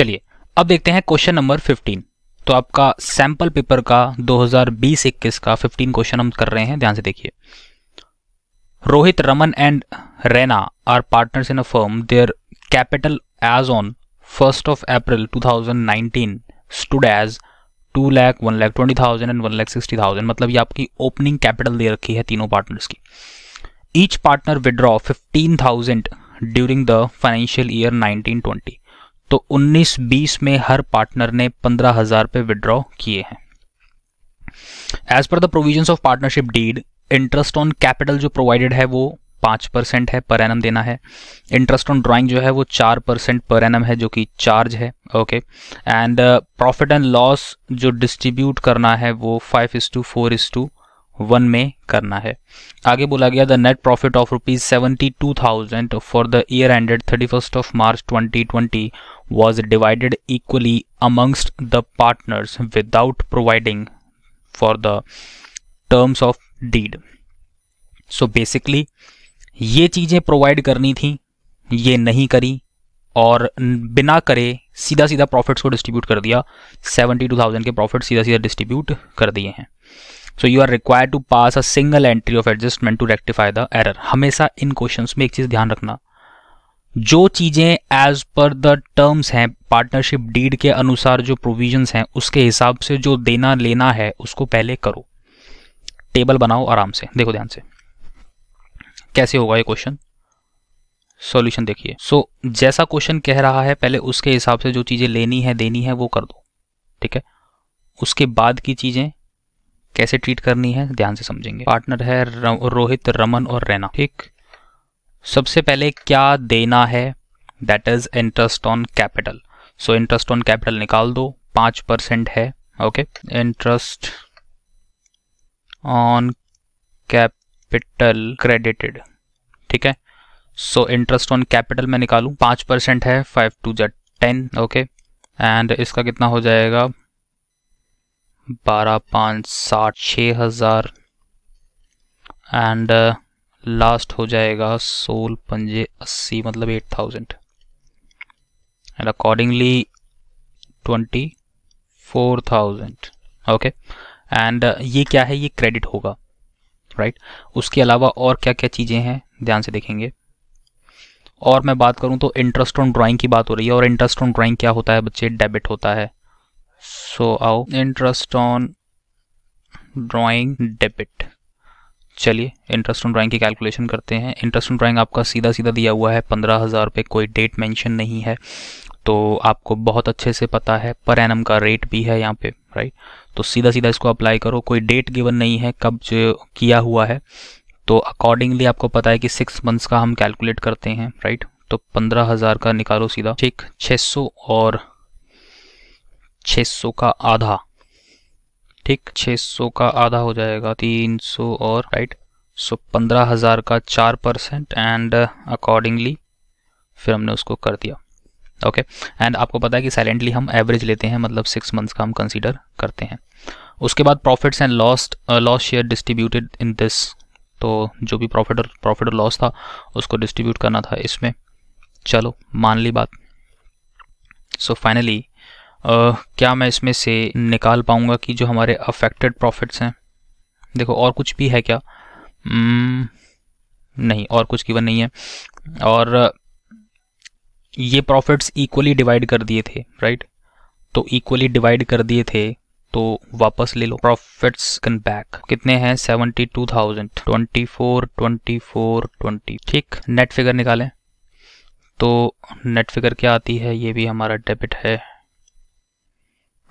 चलिए अब देखते हैं क्वेश्चन नंबर 15। तो आपका सैंपल पेपर का 2020-21 का 15 क्वेश्चन हम कर रहे हैं, ध्यान से देखिए। Rohit, Raman and Raina are partners in a firm. There capital as on 1st of April 2019 stood as 2 lakh, 1 lakh 20,000 and 1 lakh 60,000। मतलब ये आपकी ओपनिंग कैपिटल दे रखी है तीनों पार्टनर्स की। Each partner withdraw 15,000 during the financial year 1920। तो 19-20 में हर पार्टनर ने 15,000 पे विड्रॉ किए हैं। As per the provisions of partnership deed, interest on capital जो प्रोवाइडेड है वो 5% है, पर एनम देना है। इंटरेस्ट ऑन ड्राइंग जो है वो 4% पर एनम है, जो कि चार्ज है। Okay, and profit and loss जो डिस्ट्रीब्यूट करना है वो 5:4:1 में करना है। आगे बोला गया the net profit of ₹72,000 for the year ended 31st of March 2020 was divided equally amongst the partners without providing for the terms of deed। So basically ये चीजें प्रोवाइड करनी थी, ये नहीं करी, और बिना करे सीधा सीधा प्रॉफिट्स को डिस्ट्रीब्यूट कर दिया। 72,000 के प्रॉफिट सीधा सीधा डिस्ट्रीब्यूट कर दिए हैं। So you are required to pass a single entry of adjustment to rectify the error. हमेशा इन क्वेश्चंस में एक चीज ध्यान रखना, जो चीजें एज पर द टर्म्स हैं, पार्टनरशिप डीड के अनुसार जो प्रोविजंस हैं उसके हिसाब से जो देना लेना है उसको पहले करो। टेबल बनाओ आराम से, देखो ध्यान से कैसे होगा ये क्वेश्चन। सॉल्यूशन देखिए। सो जैसा क्वेश्चन कह रहा है पहले उसके हिसाब से जो चीजें लेनी है देनी है वो कर दो, ठीक है। उसके बाद की चीजें कैसे ट्रीट करनी है ध्यान से समझेंगे। पार्टनर है रोहित, रमन और रैना, ठीक। सबसे पहले क्या देना है, that is interest on capital. So interest on capital निकाल दो, 5% है। Okay, interest on capital credited, ठीक है। सो इंटरेस्ट ऑन कैपिटल में निकालूं, 5% है, 5 2 10। ओके, एंड इसका कितना हो जाएगा, 12 5 60, 6,000 एंड लास्ट हो जाएगा 16 पंजे 80, मतलब 8,000 एंड अकॉर्डिंगली 24,000। ओके, एंड ये क्या है, ये क्रेडिट होगा, राइट। उसके अलावा और क्या क्या चीजें हैं ध्यान से देखेंगे। और मैं बात करूं तो इंटरेस्ट ऑन ड्राइंग की बात हो रही है, और इंटरेस्ट ऑन ड्राइंग क्या होता है बच्चे, डेबिट होता है। सो आओ इंटरेस्ट ऑन ड्राइंग डेबिट। चलिए इंटरेस्ट ऑन ड्राइंग की कैलकुलेशन करते हैं। इंटरेस्ट ऑन ड्राइंग आपका सीधा सीधा दिया हुआ है 15,000 पे, कोई डेट मेंशन नहीं है, तो आपको बहुत अच्छे से पता है। पर एनम का रेट भी है यहाँ पे, राइट। तो सीधा सीधा इसको अप्लाई करो, कोई डेट गिवन नहीं है कब जो किया हुआ है, तो अकॉर्डिंगली आपको पता है कि 6 मंथ्स का हम कैलकुलेट करते हैं, राइट। तो 15,000 का निकालो सीधा, ठीक। 600 और 600 का आधा, ठीक। 600 का आधा हो जाएगा 300 और, राइट। सो 15,000 का 4% एंड अकॉर्डिंगली फिर हमने उसको कर दिया। ओके, एंड आपको पता है कि साइलेंटली हम एवरेज लेते हैं, मतलब 6 मंथ्स का हम कंसीडर करते हैं। उसके बाद profits and loss share distributed in this. तो जो भी प्रॉफिट और लॉस था उसको डिस्ट्रीब्यूट करना था इसमें। चलो मान ली बात। सो फाइनली क्या मैं इसमें से निकाल पाऊंगा कि जो हमारे अफेक्टेड प्रॉफिट्स हैं, देखो और कुछ भी है क्या, नहीं, और कुछ गिवन नहीं है। और ये प्रॉफिट्स इक्वली डिवाइड कर दिए थे, राइट। तो इक्वली डिवाइड कर दिए थे तो वापस ले लो। प्रॉफिट्स कैन बैक कितने हैं, 72,000, 24 24 20, ठीक। नेट फिगर निकालें तो नेट फिगर क्या आती है, ये भी हमारा डेबिट है,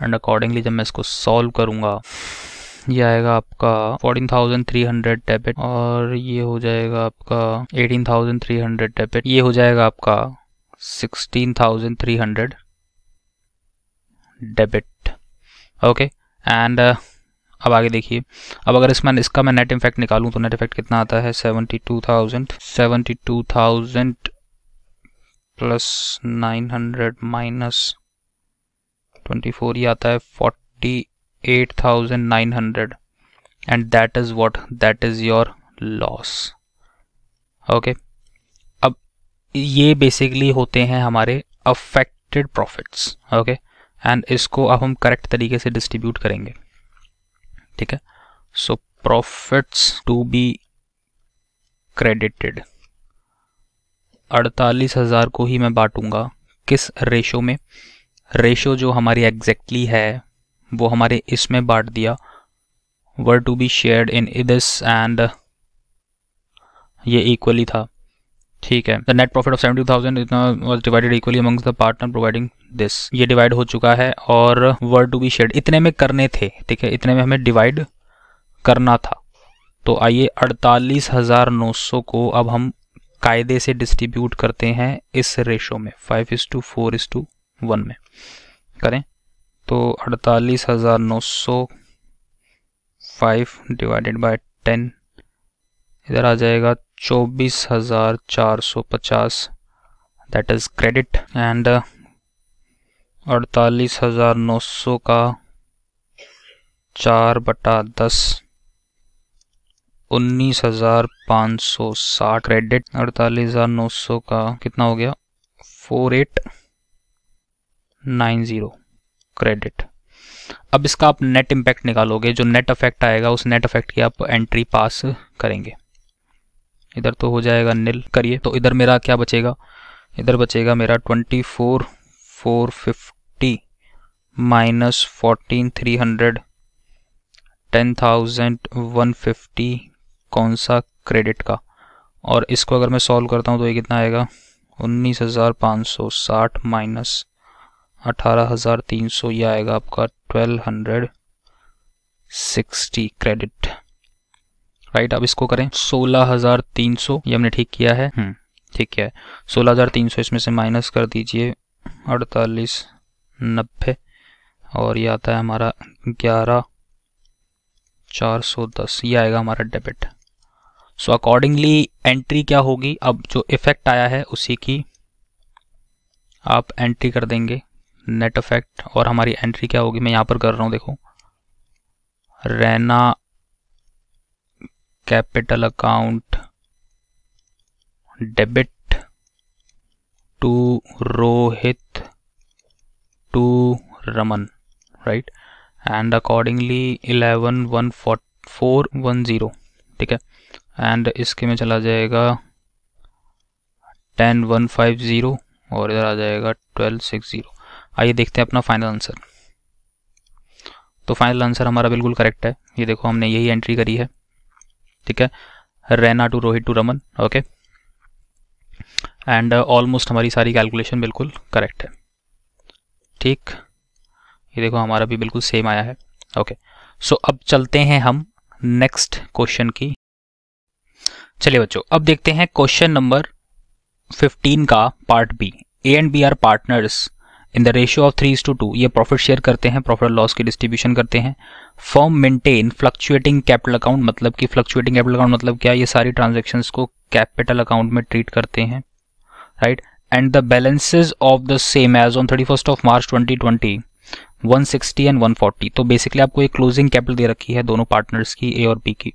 एंड अकॉर्डिंगली जब मैं इसको सॉल्व करूंगा ये आएगा आपका 14,300 डेबिट, और ये हो जाएगा आपका 18,300 डेबिट, ये हो जाएगा आपका 16,300 डेबिट। ओके, एंड अब आगे देखिए। अब अगर इसका मैं नेट इफेक्ट निकालूं तो नेट इफेक्ट कितना आता है, 72,000 प्लस 900 माइनस 24, ये आता है 48,900, and that is what, that is your loss. Okay, अब ये बेसिकली होते हैं हमारे affect credited profits, okay, and इसको अब हम करेक्ट तरीके से डिस्ट्रीब्यूट करेंगे, ठीक है। सो प्रॉफिट्स टू बी क्रेडिटेड 48,000 को ही मैं बांटूंगा किस रेशो में, रेशो जो हमारी एग्जैक्टली है वो हमारे इसमें बांट दिया, were to be shared in this, and ये इक्वली था, ठीक है। द नेट प्रॉफिट ऑफ 72,000 इतना was divided equally amongst the partner providing this, ये डिवाइड हो चुका है, और वर टू बी शेयर्ड इतने में करने थे, ठीक है, इतने में हमें डिवाइड करना था। तो आइए 48,900 को अब हम कायदे से डिस्ट्रीब्यूट करते हैं इस रेशो में 5:4:1 में करें। तो 48,900 5 डिवाइडेड बाय 10 इधर आ जाएगा 24,450, दैट इज क्रेडिट, एंड 48,900 का 4/10 19,560 क्रेडिट, 48,900 का कितना हो गया 4890 क्रेडिट। अब इसका आप नेट इम्पैक्ट निकालोगे, जो नेट इफेक्ट आएगा उस नेट इफेक्ट की आप एंट्री पास करेंगे। इधर तो हो जाएगा नील, करिए। तो इधर मेरा क्या बचेगा, इधर बचेगा मेरा 24,450 माइनस 14,300 10,150 कौन सा क्रेडिट का, और इसको अगर मैं सॉल्व करता हूँ तो ये कितना आएगा 19,560 माइनस 18,300, ये आएगा आपका 1,260 क्रेडिट, राइट। अब इसको करें 16,300, ये हमने ठीक किया है, ठीक किया है। 16,300 इसमें से माइनस कर दीजिए 4890, और ये आता है हमारा 11,410, ये आएगा हमारा डेबिट। सो अकॉर्डिंगली एंट्री क्या होगी, अब जो इफेक्ट आया है उसी की आप एंट्री कर देंगे, नेट इफेक्ट, और हमारी एंट्री क्या होगी, मैं यहाँ पर कर रहा हूँ, देखो, Raina capital account debit to Rohit to Raman, right, and accordingly 11,410, ठीक है, एंड इसके में चला जाएगा 10,150, और इधर आ जाएगा 12,60। आइए देखते हैं अपना फाइनल आंसर। तो फाइनल आंसर हमारा बिल्कुल करेक्ट है, ये देखो हमने यही एंट्री करी है, ठीक है, Raina to Rohit to Raman, okay, and almost हमारी सारी कैलकुलेशन बिल्कुल करेक्ट है, ठीक, ये देखो हमारा भी बिल्कुल सेम आया है, ओके। सो अब चलते हैं हम नेक्स्ट क्वेश्चन की। चलिए बच्चों, अब देखते हैं क्वेश्चन नंबर 15 का part B. A and B are partners in the ratio of 3:2, ये प्रॉफिट शेयर करते हैं, प्रॉफिट लॉस की डिस्ट्रीब्यूशन करते हैं। Firm maintain fluctuating capital account, मतलब कि फ्लक्चुएटिंग कैपिटल अकाउंट मतलब क्या, ये सारी ट्रांजैक्शंस को कैपिटल अकाउंट में ट्रीट करते हैं, right, and the balances of the same as on 31 March 2020 160 and 140। तो बेसिकली आपको एक क्लोजिंग कैपिटल दे रखी है दोनों पार्टनर्स की, ए और बी की।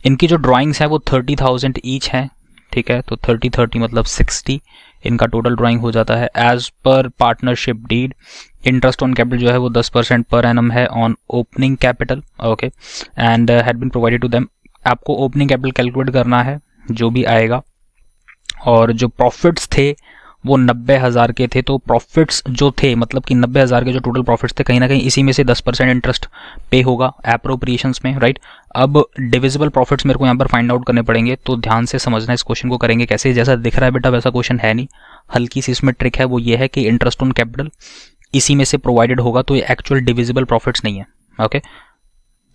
इनकी जो ड्राइंग्स है वो 30,000 ईच है, ठीक है, तो 30 मतलब 60 इनका टोटल ड्राइंग हो जाता है। As per partnership deed interest on capital जो है वो 10% पर एनम है on opening capital, okay, and had been provided to them. आपको ओपनिंग कैपिटल कैलकुलेट करना है जो भी आएगा, और जो प्रॉफिट्स थे वो 90,000 के थे। तो प्रॉफिट्स जो थे मतलब कि 90,000 के जो टोटल प्रॉफिट्स थे, कहीं ना कहीं इसी में से 10% इंटरेस्ट पे होगा एप्रोप्रिएशंस में, राइट। अब डिविजिबल प्रॉफिट्स मेरे को यहाँ पर फाइंड आउट करने पड़ेंगे, तो ध्यान से समझना इस क्वेश्चन को करेंगे कैसे। जैसा दिख रहा है बेटा वैसा क्वेश्चन है नहीं, हल्की सी इसमें ट्रिक है, वो ये है कि इंटरेस्ट ऑन कैपिटल इसी में से प्रोवाइडेड होगा, तो ये एक्चुअल डिविजिबल प्रॉफिट्स नहीं है, ओके।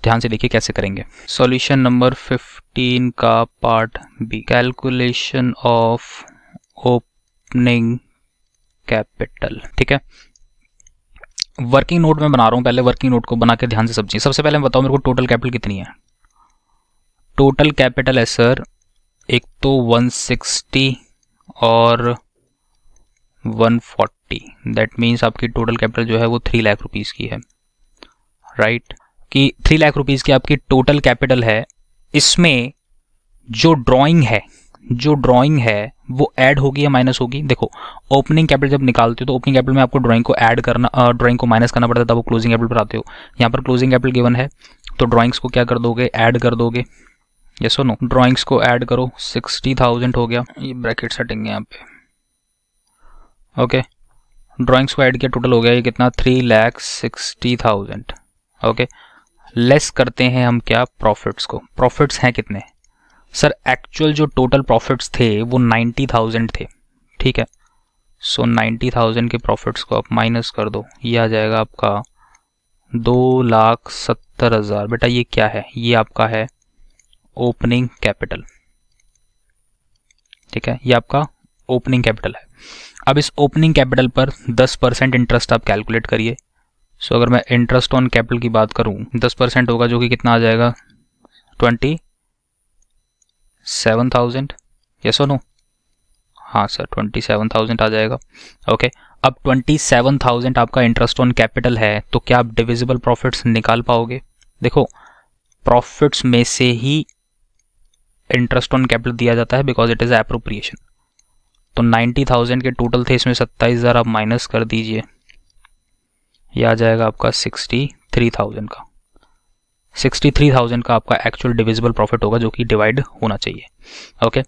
ध्यान से देखिए कैसे करेंगे। सॉल्यूशन नंबर 15 का part B, calculation of opening capital, ठीक है। वर्किंग नोट में बना रहा हूं, पहले वर्किंग नोट को बना के ध्यान से समझिए। सबसे पहले बताओ मेरे को टोटल कैपिटल कितनी है। टोटल कैपिटल है सर, एक तो 160 और 140, दैट मीन्स आपकी टोटल कैपिटल जो है वो 3 लाख रुपीस की है, राइट, कि 3 लाख रुपीस की आपकी टोटल कैपिटल है। इसमें जो ड्राइंग है, जो ड्राइंग है वो ऐड होगी या माइनस होगी? देखो ओपनिंग कैपिटल जब निकालते हो तो ओपनिंग कैपिटल में आपको ड्राइंग को ऐड करना, ड्राइंग को माइनस करना पड़ता है, तब वो क्लोजिंग कैपिटल पर आते हो। यहाँ पर क्लोजिंग कैपिटल गिवन है तो ड्राइंग्स को क्या कर दोगे, ऐड कर दोगे। यस और नो? ड्राइंग्स को ऐड करो, 60,000 हो गया, ये ब्रैकेट सेटिंग है यहाँ पे। ओके, ड्राइंग्स को ऐड किया, टोटल हो गया ये कितना, 3,60,000। ओके, लेस करते हैं हम क्या, प्रॉफिट्स को। प्रॉफिट्स हैं कितने सर? एक्चुअल जो टोटल प्रॉफिट्स थे वो 90,000 थे, ठीक है। सो 90,000 के प्रॉफिट्स को आप माइनस कर दो, ये आ जाएगा आपका 2,70,000। बेटा ये क्या है, ये आपका है ओपनिंग कैपिटल, ठीक है, ये आपका ओपनिंग कैपिटल है। अब इस ओपनिंग कैपिटल पर 10% इंटरेस्ट आप कैलकुलेट करिए। सो अगर मैं इंटरेस्ट ऑन कैपिटल की बात करूं, 10% होगा जो कि कितना आ जाएगा, 27,000। यस और नो? हाँ सर, 27,000 आ जाएगा। ओके, अब 27,000 आपका इंटरेस्ट ऑन कैपिटल है तो क्या आप डिविजिबल प्रॉफिट्स निकाल पाओगे? देखो प्रॉफिट्स में से ही इंटरेस्ट ऑन कैपिटल दिया जाता है बिकॉज इट इज एप्रोप्रिएशन। तो 90,000 के टोटल थे, इसमें 27,000 आप माइनस कर दीजिए, यह आ जाएगा आपका 63,000 का। 63,000 का आपका एक्चुअल डिविजिबल प्रॉफिट होगा जो कि डिवाइड होना चाहिए। ओके,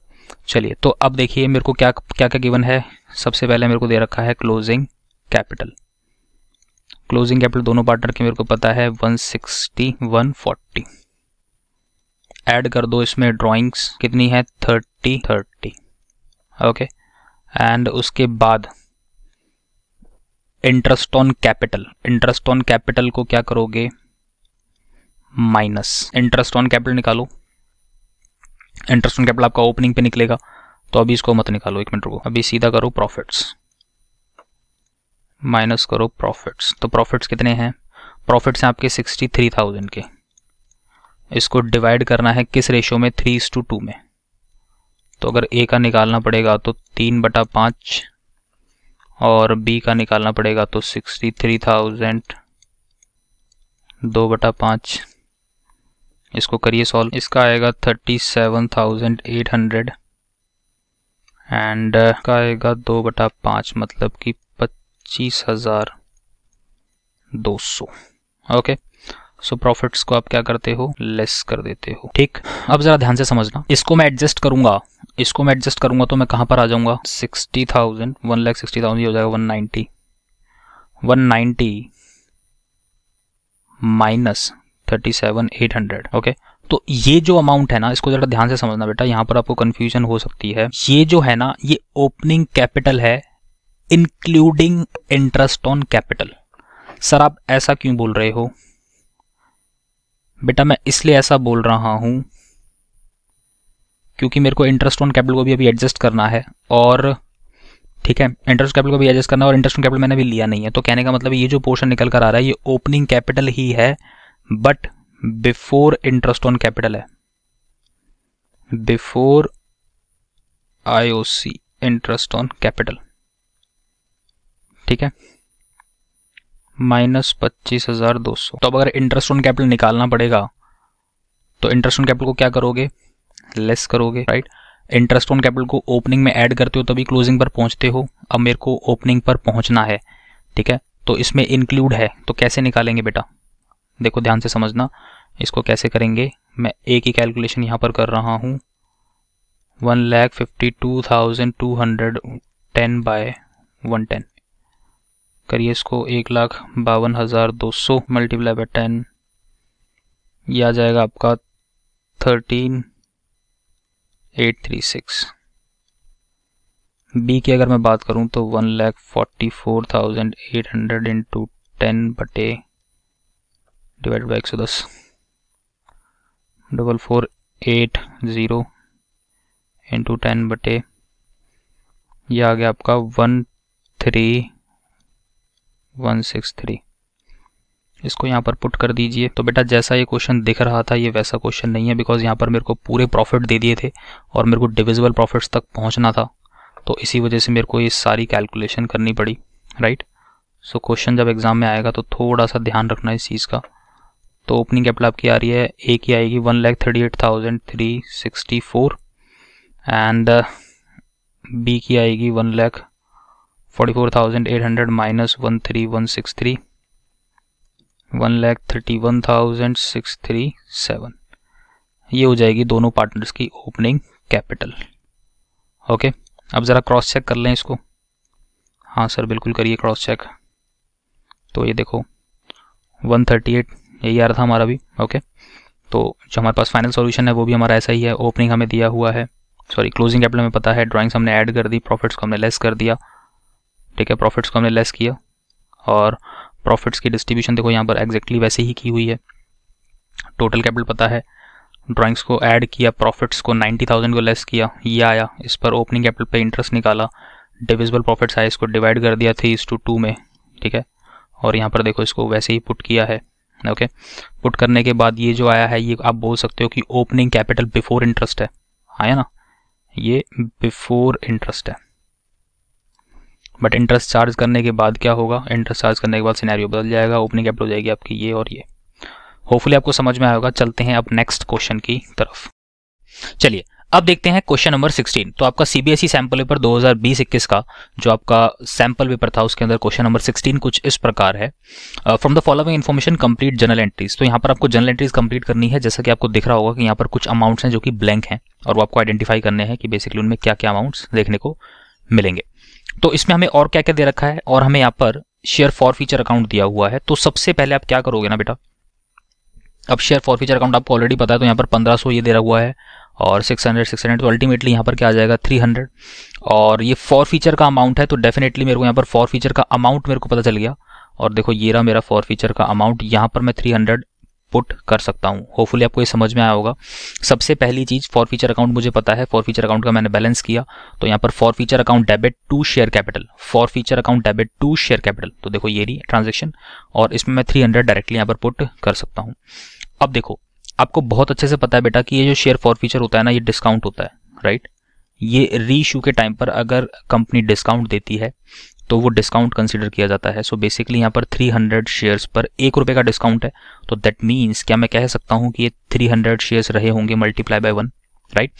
चलिए तो अब देखिए मेरे को क्या क्या क्या गिवन है। सबसे पहले मेरे को दे रखा है क्लोजिंग कैपिटल। क्लोजिंग कैपिटल दोनों पार्टनर की मेरे को पता है 160, 140। ऐड कर दो, इसमें ड्राइंग्स कितनी है, 30। ओके, एंड उसके बाद interest on capital. Interest on capital को क्या करोगे, माइनस। इंटरेस्ट ऑन कैपिटल निकालो, इंटरेस्ट ऑन कैपिटल आपका ओपनिंग पे निकलेगा, तो अभी इसको मत निकालो, 1 मिनट रुको, अभी सीधा करो प्रॉफिट्स, माइनस करो प्रॉफिट्स। तो प्रॉफिट्स कितने हैं, प्रॉफिट्स हैं आपके 63,000 के। इसको डिवाइड करना है किस रेशियो में, 3:2 में। तो अगर ए का निकालना पड़ेगा तो 3/5 और बी का निकालना पड़ेगा तो 63,000 2/5। इसको करिए सॉल्व, इसका आएगा 37,800 एंड का आएगा 2/5 मतलब कि 25,200। ओके, सो प्रॉफिट्स को आप क्या करते हो, लेस कर देते हो। ठीक, अब जरा ध्यान से समझना, इसको मैं एडजस्ट करूंगा तो मैं कहां पर आ जाऊंगा, 60,000, 1,60,000 हो जाएगा 190 माइनस 37,800। ओके, तो ये जो अमाउंट है ना, इसको जरा ध्यान से समझना बेटा, यहां पर आपको कंफ्यूजन हो सकती है। ये जो है ना, ये ओपनिंग कैपिटल है including interest on capital. Sir आप ऐसा क्यों बोल रहे हो बेटा? मैं इसलिए ऐसा बोल रहा हूं क्योंकि मेरे को इंटरेस्ट ऑन कैपिटल को भी अभी एडजस्ट करना है, और ठीक है, इंटरेस्ट कैपिटल को भी एडजस्ट करना है, और इंटरेस्ट ऑन कैपिटल मैंने भी लिया नहीं है। तो कहने का मतलब ये जो पोर्शन निकल कर आ रहा है ये ओपनिंग कैपिटल ही है, but before interest on capital है, before IOC interest on capital. ठीक है, माइनस 25,200। तो अब अगर इंटरेस्ट ऑन कैपिटल निकालना पड़ेगा तो इंटरेस्ट ऑन कैपिटल को क्या करोगे, लेस करोगे, राइट। इंटरेस्ट ऑन कैपिटल को ओपनिंग में ऐड करते हो तभी क्लोजिंग पर पहुंचते हो। अब मेरे को ओपनिंग पर पहुंचना है, ठीक है, तो इसमें इंक्लूड है, तो कैसे निकालेंगे बेटा? देखो ध्यान से समझना, इसको कैसे करेंगे। मैं एक ही कैलकुलेशन यहां पर कर रहा हूं, 1,52,210 बाय 110 करिए इसको, 1,52,200 मल्टीप्लाई बाय 10, ये आ जाएगा आपका 13,836। बी की अगर मैं बात करूं तो 1,44,800 इंटू 10 बटे डिवाइड बाई 110, 4,480 इंटू 10 बटे, ये आ गया आपका 13,163। इसको यहाँ पर पुट कर दीजिए। तो बेटा जैसा ये क्वेश्चन दिख रहा था ये वैसा क्वेश्चन नहीं है, बिकॉज यहाँ पर मेरे को पूरे प्रॉफिट दे दिए थे और मेरे को डिविजिबल प्रॉफिट्स तक पहुँचना था, तो इसी वजह से मेरे को ये सारी कैलकुलेशन करनी पड़ी, राइट। सो क्वेश्चन जब एग्जाम में आएगा तो थोड़ा सा ध्यान रखना इस चीज़ का। तो ओपनिंग कैपिटल आपकी आ रही है, एक ही आएगी 1,38,364 एंड बी की आएगी 1,44,800 माइनस 13,163, 1,31,637। ये हो जाएगी दोनों पार्टनर्स की ओपनिंग कैपिटल। ओके, अब ज़रा क्रॉस चेक कर लें इसको। हाँ सर बिल्कुल करिए क्रॉस चेक। तो ये देखो 138 यही आ रहा था हमारा भी। ओके, तो जो हमारे पास फाइनल सॉल्यूशन है वो भी हमारा ऐसा ही है। ओपनिंग हमें दिया हुआ है, सॉरी क्लोजिंग कैपिटल में पता है, ड्राइंग्स हमने ऐड कर दी, प्रॉफिट्स को हमने लेस कर दिया। ठीक है, प्रॉफिट्स को हमने लेस किया और प्रॉफिट्स की डिस्ट्रीब्यूशन देखो यहाँ पर एग्जैक्टली वैसे ही की हुई है। टोटल कैपिटल पता है, ड्राइंग्स को ऐड किया, प्रॉफिट्स को 90,000 को लेस किया, ये आया। इस पर ओपनिंग कैपिटल पे इंटरेस्ट निकाला, डिविजिबल प्रॉफिट्स आया, इसको डिवाइड कर दिया 3:2 में। ठीक है, और यहाँ पर देखो इसको वैसे ही पुट किया है। ओके, पुट करने के बाद ये जो आया है ये आप बोल सकते हो कि ओपनिंग कैपिटल बिफोर इंटरेस्ट है, आया ना, ये बिफोर इंटरेस्ट है। बट इंटरेस्ट चार्ज करने के बाद क्या होगा, इंटरेस्ट चार्ज करने के बाद सिनेरियो बदल जाएगा, ओपनिंग कैपिटल हो जाएगी आपकी ये और ये। होपफुली आपको समझ में आएगा। चलते हैं अब नेक्स्ट क्वेश्चन की तरफ। चलिए अब देखते हैं क्वेश्चन नंबर 16। तो आपका सीबीएसई सैंपल पेपर 2020-21 का जो आपका सैंपल पेपर था उसके अंदर क्वेश्चन नंबर 16 कुछ इस प्रकार है। From the following information complete general entries. तो यहाँ पर आपको जनरल एंट्रीज कंप्लीट करनी है। जैसा कि आपको दिख रहा होगा कि यहाँ पर कुछ अमाउंट्स हैं जो कि ब्लैंक हैं और वो आपको आइडेंटिफाई करने हैं कि बेसिकली उनमें क्या क्या अमाउंट्स देखने को मिलेंगे। तो इसमें हमें और क्या क्या दे रखा है, और हमें यहाँ पर शेयर फॉर फीचर अकाउंट दिया हुआ है। तो सबसे पहले आप क्या करोगे ना बेटा, अब शेयर फॉर फीचर अकाउंट आपको ऑलरेडी पता है, तो यहाँ पर 1500 ये दे रहा हुआ है और 600 तो अल्टीमेटली यहाँ पर क्या आ जाएगा 300। और ये फॉर फीचर का अमाउंट है, तो डेफिनेटली मेरे को यहाँ पर फॉर फीचर का अमाउंट मेरे को पता चल गया। और देखो ये रहा मेरा फॉर फीचर का अमाउंट, यहाँ पर मैं 300 पुट कर सकता हूँ। होपफुली आपको ये समझ में आया होगा। सबसे पहली चीज फॉर फीचर अकाउंट मुझे पता है, फॉर फीचर अकाउंट का मैंने बैलेंस किया, तो यहाँ पर forfeiture account debit to share capital, forfeiture account debit to share capital. तो देखो ये रही ट्रांजेक्शन और इसमें मैं 300 डायरेक्टली यहाँ पर पुट कर सकता हूँ। अब देखो आपको बहुत अच्छे से पता है बेटा कि ये जो शेयर फॉर फीचर होता है ना, ये डिस्काउंट होता है, राइट। ये री इशू के टाइम पर अगर कंपनी डिस्काउंट देती है तो वो डिस्काउंट कंसीडर किया जाता है। सो बेसिकली यहाँ पर 300 शेयर्स पर ₹1 का डिस्काउंट है। तो दैट मीन्स क्या मैं कह सकता हूँ कि ये 300 शेयर्स रहे होंगे multiply by 1, right.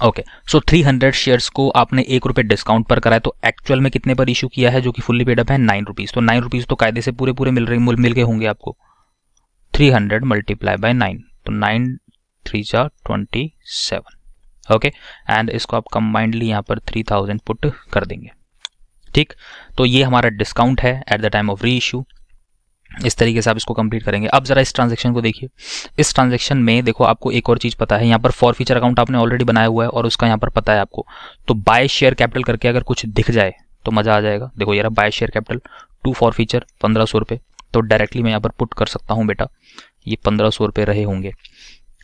Okay, so 300 shares को आपने ₹1 डिस्काउंट पर कराया, तो एक्चुअल में कितने पर इशू किया है जो कि फुल्ली पेड अप है, ₹9। तो ₹9 तो कायदे से पूरे मिल गए होंगे आपको। 300 मल्टीप्लाई बाय 9, तो 9 3 जा 27। ओके, एंड इसको आप कंबाइंडली यहाँ पर 3000 पुट कर देंगे। ठीक, तो ये हमारा डिस्काउंट है एट द टाइम ऑफ री इशू। इस तरीके से आप इसको कंप्लीट करेंगे। अब जरा इस ट्रांजैक्शन को देखिए। इस ट्रांजैक्शन में देखो आपको एक और चीज पता है, यहाँ पर फॉर फीचर अकाउंट आपने ऑलरेडी बनाया हुआ है और उसका यहाँ पर पता है आपको। तो बाय शेयर कैपिटल करके अगर कुछ दिख जाए तो मजा आ जाएगा। देखो यार by share capital to forfeiture ₹1500, तो डायरेक्टली मैं यहाँ पर पुट कर सकता हूँ बेटा, ये ₹1500 रहे होंगे।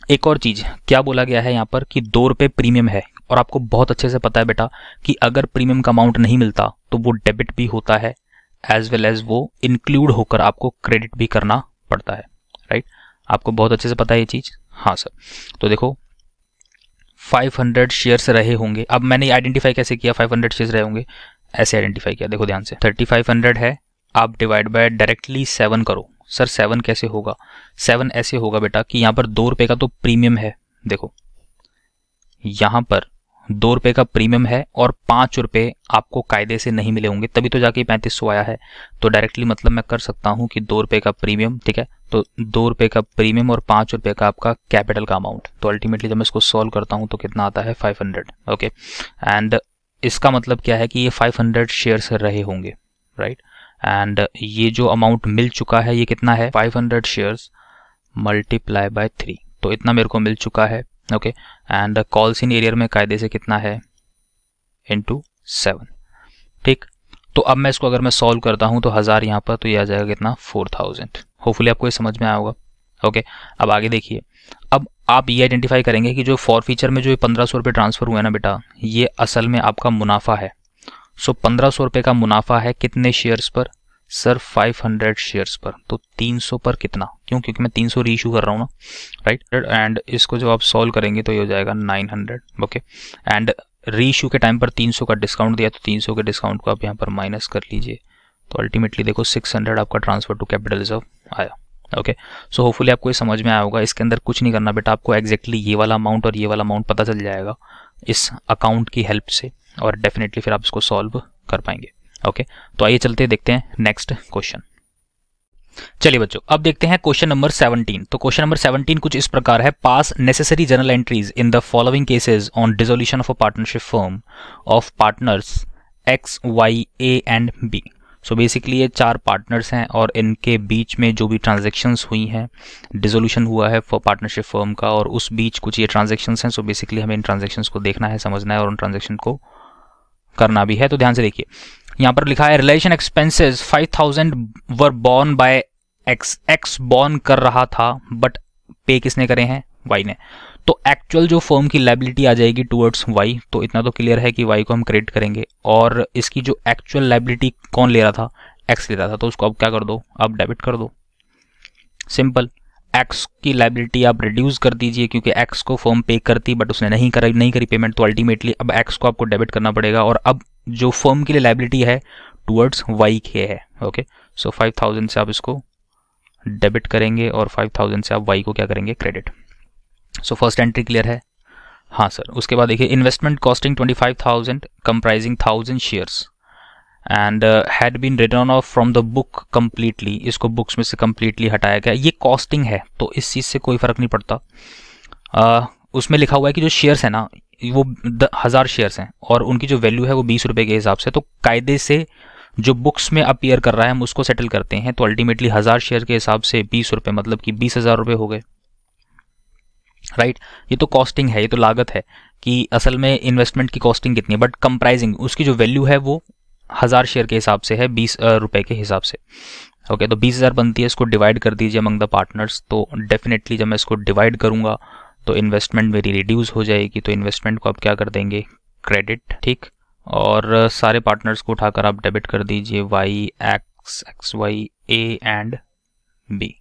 एक और चीज क्या बोला गया है यहाँ पर कि ₹2 प्रीमियम है, और आपको बहुत अच्छे से पता है बेटा कि अगर प्रीमियम का अमाउंट नहीं मिलता तो वो डेबिट भी होता है एज वेल एज वो इंक्लूड होकर आपको क्रेडिट भी करना पड़ता है, राइट। आपको बहुत अच्छे से पता है ये चीज। हाँ सर, तो देखो 500 शेयर्स रहे होंगे। अब मैंने आइडेंटिफाई कैसे किया 500 शेयर्स रहे होंगे, ऐसे आइडेंटिफाई किया, देखो ध्यान से। 3500 है, आप डिवाइड बाय डायरेक्टली 7 करो। सर 7 कैसे होगा, 7 ऐसे होगा बेटा कि यहाँ पर ₹2 का तो प्रीमियम है, देखो यहाँ पर ₹2 का प्रीमियम है और ₹5 आपको कायदे से नहीं मिले होंगे, तभी तो जाके 3500 आया है। तो डायरेक्टली मतलब मैं कर सकता हूँ कि ₹2 का प्रीमियम, ठीक है, तो ₹2 का प्रीमियम और ₹5 का आपका कैपिटल का अमाउंट। तो अल्टीमेटली जब मैं इसको सॉल्व करता हूँ तो कितना आता है 500। ओके, एंड इसका मतलब क्या है कि ये 500 शेयर्स रहे होंगे, राइट। एंड ये जो अमाउंट मिल चुका है ये कितना है, 500 शेयर्स मल्टीप्लाई बाय 3, तो इतना मेरे को मिल चुका है। Okay, and calls in arrear में कायदे से कितना है इंटू 7। ठीक, तो अब मैं इसको अगर मैं सॉल्व करता हूं तो 1000 यहाँ पर, तो ये आ जाएगा कितना 4000। होपफुली आपको ये समझ में आया होगा। ओके, अब आगे देखिए। अब आप ये आइडेंटिफाई करेंगे कि जो फॉर फीचर में जो ₹1500 ट्रांसफर हुआ है ना बेटा, ये असल में आपका मुनाफा है। सो ₹1500 का मुनाफा है कितने शेयर्स पर, सर 500 शेयर्स पर। तो 300 पर कितना, क्यों, क्योंकि मैं 300 रीइशू कर रहा हूँ ना, राइट। एंड इसको जब आप सॉल्व करेंगे तो ये हो जाएगा 900। ओके, एंड रीइशू के टाइम पर 300 का डिस्काउंट दिया, तो 300 के डिस्काउंट को आप यहाँ पर माइनस कर लीजिए, तो अल्टीमेटली देखो 600 आपका ट्रांसफर टू कैपिटल रिजर्व आया। ओके, सो होपफुली आपको ये समझ में आया होगा। इसके अंदर कुछ नहीं करना बेटा, आपको एग्जैक्टली ये वाला अमाउंट और ये वाला अमाउंट पता चल जाएगा, इस अकाउंट की हेल्प से, और डेफिनेटली फिर आप इसको सॉल्व कर पाएंगे। ओके, तो आइए चलते देखते हैं नेक्स्ट क्वेश्चन। चलिए बच्चों, अब देखते हैं क्वेश्चन नंबर 17। तो क्वेश्चन नंबर 17 कुछ इस प्रकार है, pass necessary journal entries in the following cases on dissolution of a partnership firm of partners X Y A and B. So basically ये 4 पार्टनर्स हैं और इनके बीच में जो भी ट्रांजेक्शन्स हुई हैं, डिसोल्यूशन हुआ है फॉर पार्टनरशिप फर्म का, और उस बीच कुछ ये ट्रांजेक्शन्स हैं। सो बेसिकली हमें इन ट्रांजेक्शन्स को देखना है, समझना है और उन ट्रांजेक्शन को करना भी है। तो ध्यान से देखिए, यहाँ पर लिखा है realisation expenses 5000 were borne by X. X borne कर रहा था बट पे किसने करे हैं? वाई ने। तो एक्चुअल जो फर्म की लायबिलिटी आ जाएगी टुवर्ड्स वाई, तो इतना तो क्लियर है कि वाई को हम क्रेडिट करेंगे, और इसकी जो एक्चुअल लायबिलिटी कौन ले रहा था? एक्स ले रहा था, तो उसको अब क्या कर दो? आप डेबिट कर दो। सिंपल, एक्स की लायबिलिटी आप रिड्यूस कर दीजिए, क्योंकि एक्स को फर्म पे करती बट उसने नहीं करी पेमेंट, तो अल्टीमेटली अब एक्स को आपको डेबिट करना पड़ेगा, और अब जो फर्म के लिए लायबिलिटी है टुवर्ड्स वाई के है। ओके, सो 5000 से आप इसको डेबिट करेंगे और 5000 से आप वाई को क्या करेंगे? Credit. So first entry clear है? हाँ सर। उसके बाद देखिए, investment costing 25,000 comprising 1000 shares and had been return off from the book completely. इसको बुक्स में से कंप्लीटली हटाया गया। ये कॉस्टिंग है तो इस चीज़ से कोई फर्क नहीं पड़ता। उसमें लिखा हुआ है कि जो शेयर्स है ना, वो 1000 शेयर्स हैं और उनकी जो वैल्यू है वो 20 रुपये के हिसाब से। तो कायदे से जो बुक्स में अपीयर कर रहा है हम उसको सेटल करते हैं, तो अल्टीमेटली 1000 शेयर के हिसाब से 20 रुपये, मतलब कि 20,000 रुपये हो गए, राइट। ये तो कॉस्टिंग है, ये तो लागत है कि असल में इन्वेस्टमेंट की कॉस्टिंग कितनी है, बट कंप्राइजिंग उसकी जो वैल्यू है वो 1000 शेयर के हिसाब से है, 20 रुपये के हिसाब से। ओके, तो 20,000 बनती है, इसको डिवाइड कर दीजिए अमंग द पार्टनर्स। तो डेफिनेटली जब मैं इसको डिवाइड करूंगा तो इन्वेस्टमेंट मेरी रिड्यूस हो जाएगी, तो इन्वेस्टमेंट को आप क्या कर देंगे? क्रेडिट, ठीक। और सारे पार्टनर्स को उठाकर आप डेबिट कर दीजिए, Y, X, X Y, A and B.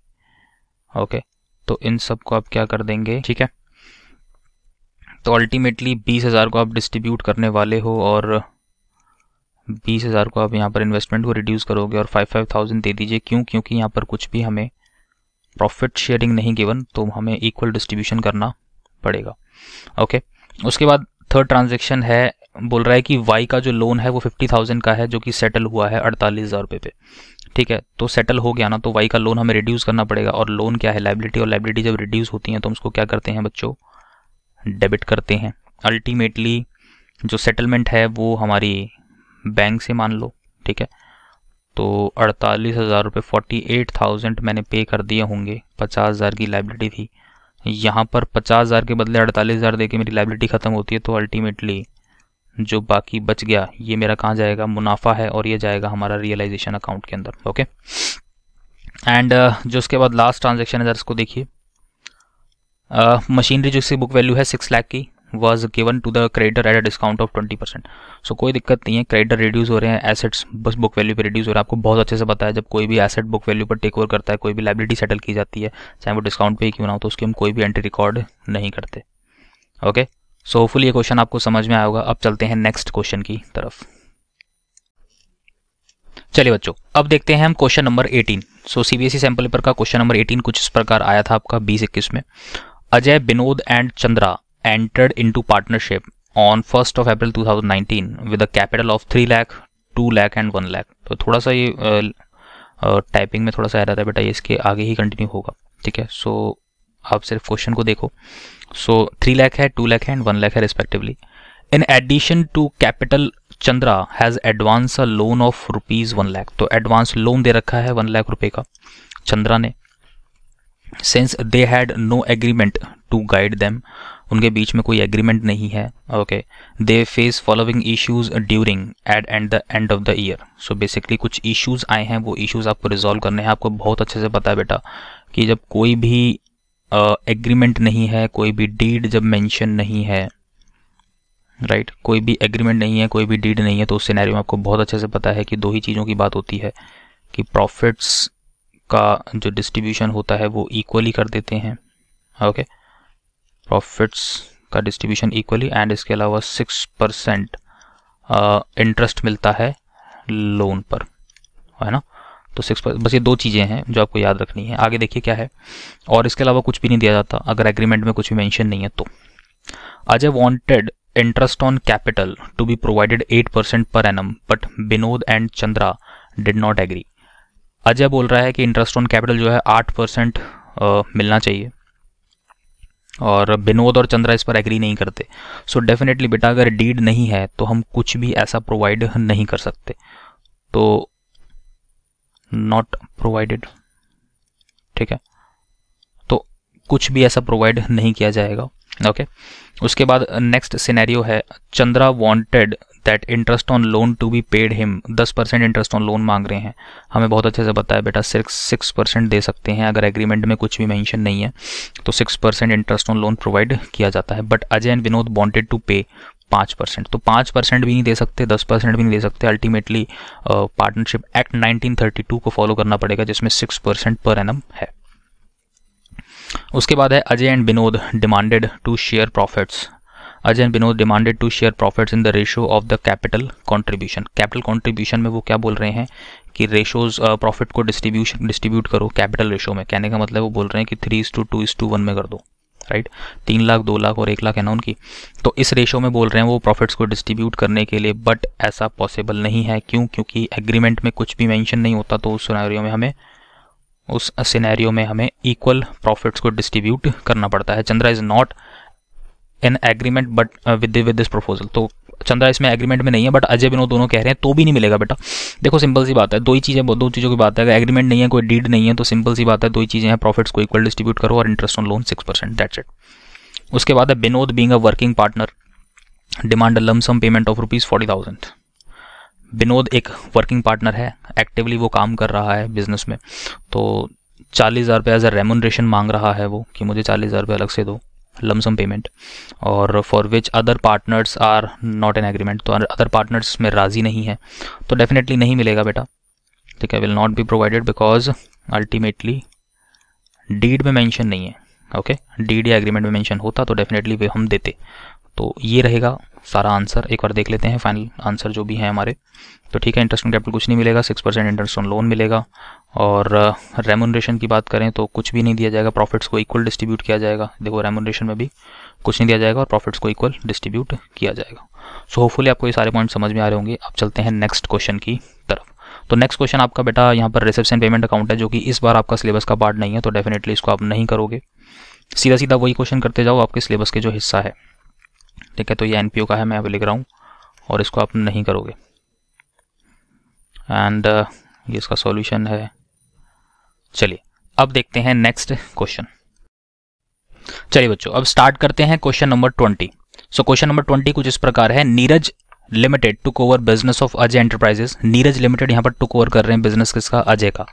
Okay, तो इन सब को आप क्या कर देंगे? ठीक है, तो अल्टीमेटली 20,000 को आप डिस्ट्रीब्यूट करने वाले हो, और 20,000 को आप यहाँ पर इन्वेस्टमेंट को रिड्यूस करोगे और 5,000 दे दीजिए। क्यों? क्योंकि यहाँ पर कुछ भी हमें प्रॉफिट शेयरिंग नहीं गिवन, तो हमें इक्वल डिस्ट्रीब्यूशन करना पड़ेगा। ओके, उसके बाद थर्ड ट्रांजेक्शन है, बोल रहा है कि वाई का जो लोन है वो 50,000 का है, जो कि सेटल हुआ है 48,000 रुपये पे। ठीक है, तो सेटल हो गया ना, तो वाई का लोन हमें रिड्यूस करना पड़ेगा, और लोन क्या है? लायबिलिटी, और लायबिलिटी जब रिड्यूस होती है तो हम उसको क्या करते हैं बच्चों? डेबिट करते हैं। अल्टीमेटली जो सेटलमेंट है वो हमारी बैंक से मान लो, ठीक है। तो 48,000 रुपये, 48,000 मैंने पे कर दिए होंगे, 50,000 की लायबिलिटी थी। यहाँ पर 50,000 के बदले 48,000 दे के मेरी लायबिलिटी ख़त्म होती है, तो अल्टीमेटली जो बाकी बच गया ये मेरा कहाँ जाएगा? मुनाफा है, और ये जाएगा हमारा रियलाइजेशन अकाउंट के अंदर। ओके, एंड जो उसके बाद लास्ट ट्रांजेक्शन है, जरा इसको देखिए। मशीनरी जिसकी बुक वैल्यू है 6 लाख की was given to the creditor at a discount of 20%। सो कोई दिक्कत नहीं है, क्रेडिटर रिड्यूस हो रहे हैं, एसेट्स बस बुक वैल्यू पे रिड्यूस हो रहा है। आपको बहुत अच्छे से पता है, जब कोई भी एसेट बुक वैल्यू पर टेक ओवर करता है, कोई भी लायबिलिटी सेटल की जाती है, चाहे वो डिस्काउंट पे ही क्यों ना हो, तो उसकी हम कोई भी एंट्री रिकॉर्ड नहीं करते। ओके, सो होपफुली ये क्वेश्चन आपको समझ में आया होगा। अब चलते हैं नेक्स्ट क्वेश्चन की तरफ। चलिए बच्चों, अब देखते हैं हम क्वेश्चन नंबर 18। सो सीबीएसई सैंपल पेपर का क्वेश्चन नंबर 18 कुछ इस प्रकार आया था आपका 2021 में। Ajay, Vinod and Chandra entered into partnership on 1st of April 2019 with a capital of 3 lakh, 2 lakh and 1 lakh। तो थोड़ा सा ये टाइपिंग में थोड़ा सा एरर है बेटा, ये इसके आगे ही कंटिन्यू होगा, ठीक है। सो आप सिर्फ क्वेश्चन को देखो। सो 3 लाख है, 2 लाख है एंड 1 लाख है respectively. In addition to capital, Chandra has advance a loan of ₹1 lakh. तो एडवांस लोन दे रखा है 1 लाख रुपए का चंद्रा ने। Since they had no agreement to guide them, उनके बीच में कोई एग्रीमेंट नहीं है। Okay, they face following issues during at the end of the year. So basically कुछ इश्यूज आए हैं, वो इश्यूज आपको रिजॉल्व करने हैं। आपको बहुत अच्छे से पता है बेटा कि जब कोई भी एग्रीमेंट नहीं है, कोई भी डीड जब मेंशन नहीं है, राइट, कोई भी एग्रीमेंट नहीं है, कोई भी डीड नहीं है, तो उस सिनेरियो में आपको बहुत अच्छे से पता है कि दो ही चीज़ों की बात होती है कि प्रॉफिट्स का जो डिस्ट्रीब्यूशन होता है वो इक्वली कर देते हैं। ओके, प्रॉफिट्स का डिस्ट्रीब्यूशन इक्वली, एंड इसके अलावा 6% इंटरेस्ट मिलता है लोन पर, है ना। तो 6%, बस ये दो चीज़ें हैं जो आपको याद रखनी है। आगे देखिए क्या है, और इसके अलावा कुछ भी नहीं दिया जाता अगर एग्रीमेंट में कुछ भी मेंशन नहीं है तो। Ajay wanted interest on capital to be provided 8% per annum, but Binod and Chandra did not agree. Ajay बोल रहा है कि इंटरेस्ट ऑन कैपिटल जो है 8% मिलना चाहिए और विनोद और चंद्रा इस पर एग्री नहीं करते. सो डेफिनेटली बेटा अगर डीड नहीं है तो हम कुछ भी ऐसा प्रोवाइड नहीं कर सकते. तो नॉट प्रोवाइडेड, ठीक है, तो कुछ भी ऐसा प्रोवाइड नहीं किया जाएगा. ओके उसके बाद नेक्स्ट सिनेरियो है Chandra wanted that interest on loan to be paid him. 10% interest on loan मांग रहे हैं. हमें बहुत अच्छे से पता है बेटा 6% दे सकते हैं अगर एग्रीमेंट में कुछ भी मेंशन नहीं है तो 6% इंटरेस्ट ऑन लोन प्रोवाइड किया जाता है. But Ajay and Vinod wanted to pay 5%. तो 5% भी नहीं दे सकते, 10% भी नहीं दे सकते. अल्टीमेटली पार्टनरशिप एक्ट 1932 को फॉलो करना पड़ेगा जिसमें 6% पर एनम है. उसके बाद है Ajay and Vinod demanded to share profits. Ajay and Vinod demanded to share profits in the ratio of the capital contribution. Capital contribution में वो क्या बोल रहे हैं कि रेशोज प्रॉफिट को डिस्ट्रीब्यूट करो कैपिटल रेशियो में. कहने का मतलब वो बोल रहे हैं कि 3:2:1 में कर दो, राइट. 3 लाख 2 लाख और 1 लाख है ना उनकी, तो इस रेशियो में बोल रहे हैं वो प्रॉफिट्स को डिस्ट्रीब्यूट करने के लिए. बट ऐसा पॉसिबल नहीं है. क्यों? क्योंकि एग्रीमेंट में कुछ भी मेंशन नहीं होता तो उस सिनेरियो में हमें इक्वल प्रॉफिट्स को डिस्ट्रीब्यूट करना पड़ता है. Chandra is not in agreement but with this proposal. तो चंद्रा इसमें एग्रीमेंट में नहीं है बट अजय विनोद दोनों कह रहे हैं तो भी नहीं मिलेगा बेटा. देखो सिंपल सी बात है, दो चीज़ों की बात है. अगर एग्रीमेंट नहीं है, कोई डीड नहीं है तो सिंपल सी बात है, दो ही चीज़ें हैं, प्रॉफिट्स को इक्वल डिस्ट्रीब्यूट करो और interest on loan 6%, that's it. उसके बाद है Vinod being a working partner demand a lump sum payment of ₹40,000. Vinod एक वर्किंग पार्टनर है, एक्टिवली वो काम कर रहा है बिजनेस में, तो 40,000 रुपये एज अ रेमुनरेशन मांग रहा है वो कि मुझे 40,000 रुपये अलग से दो, लमसम पेमेंट. और for which other partners are not in agreement. तो अदर पार्टनर्स में राजी नहीं है तो डेफिनेटली नहीं मिलेगा बेटा, ठीक है. Will not be provided because ultimately deed में मेंशन नहीं है. ओके डीड या एग्रीमेंट में मेंशन होता तो डेफिनेटली वे हम देते. तो ये रहेगा सारा आंसर. एक बार देख लेते हैं फाइनल आंसर जो भी है हमारे. तो ठीक है, इंटरेस्ट ऑन कैपिटल कुछ नहीं मिलेगा, 6% इंटरेस्ट ऑन लोन मिलेगा. और रेमुनरेशन की बात करें तो कुछ भी नहीं दिया जाएगा, प्रॉफिट्स को इक्वल डिस्ट्रीब्यूट किया जाएगा. देखो रेमुनरेशन में भी कुछ नहीं दिया जाएगा और प्रॉफिट्स को इक्वल डिस्ट्रीब्यूट किया जाएगा. सो होपफुली आपको ये सारे पॉइंट समझ में आ रहे होंगे. अब चलते हैं नेक्स्ट क्वेश्चन की तरफ. तो नेक्स्ट क्वेश्चन आपका बेटा यहाँ पर रिसेप्शन पेमेंट अकाउंट है जो कि इस बार आपका सिलेबस का पार्ट नहीं है, तो डेफिनेटली इसको आप नहीं करोगे. सीधा सीधा वही क्वेश्चन करते जाओ आपके सिलेबस के जो हिस्सा है, ठीक है. तो ये एनपीओ का है, मैं अभी लिख रहा हूँ और इसको आप नहीं करोगे. एंड ये इसका सॉल्यूशन है. चलिए अब देखते हैं नेक्स्ट क्वेश्चन. चलिए बच्चों अब स्टार्ट करते हैं question number 20. So question number 20 कुछ इस प्रकार है. Neeraj limited took over business of Ajay enterprises. Neeraj limited यहाँ पर टुक ओवर कर रहे हैं बिजनेस किसका? अजय का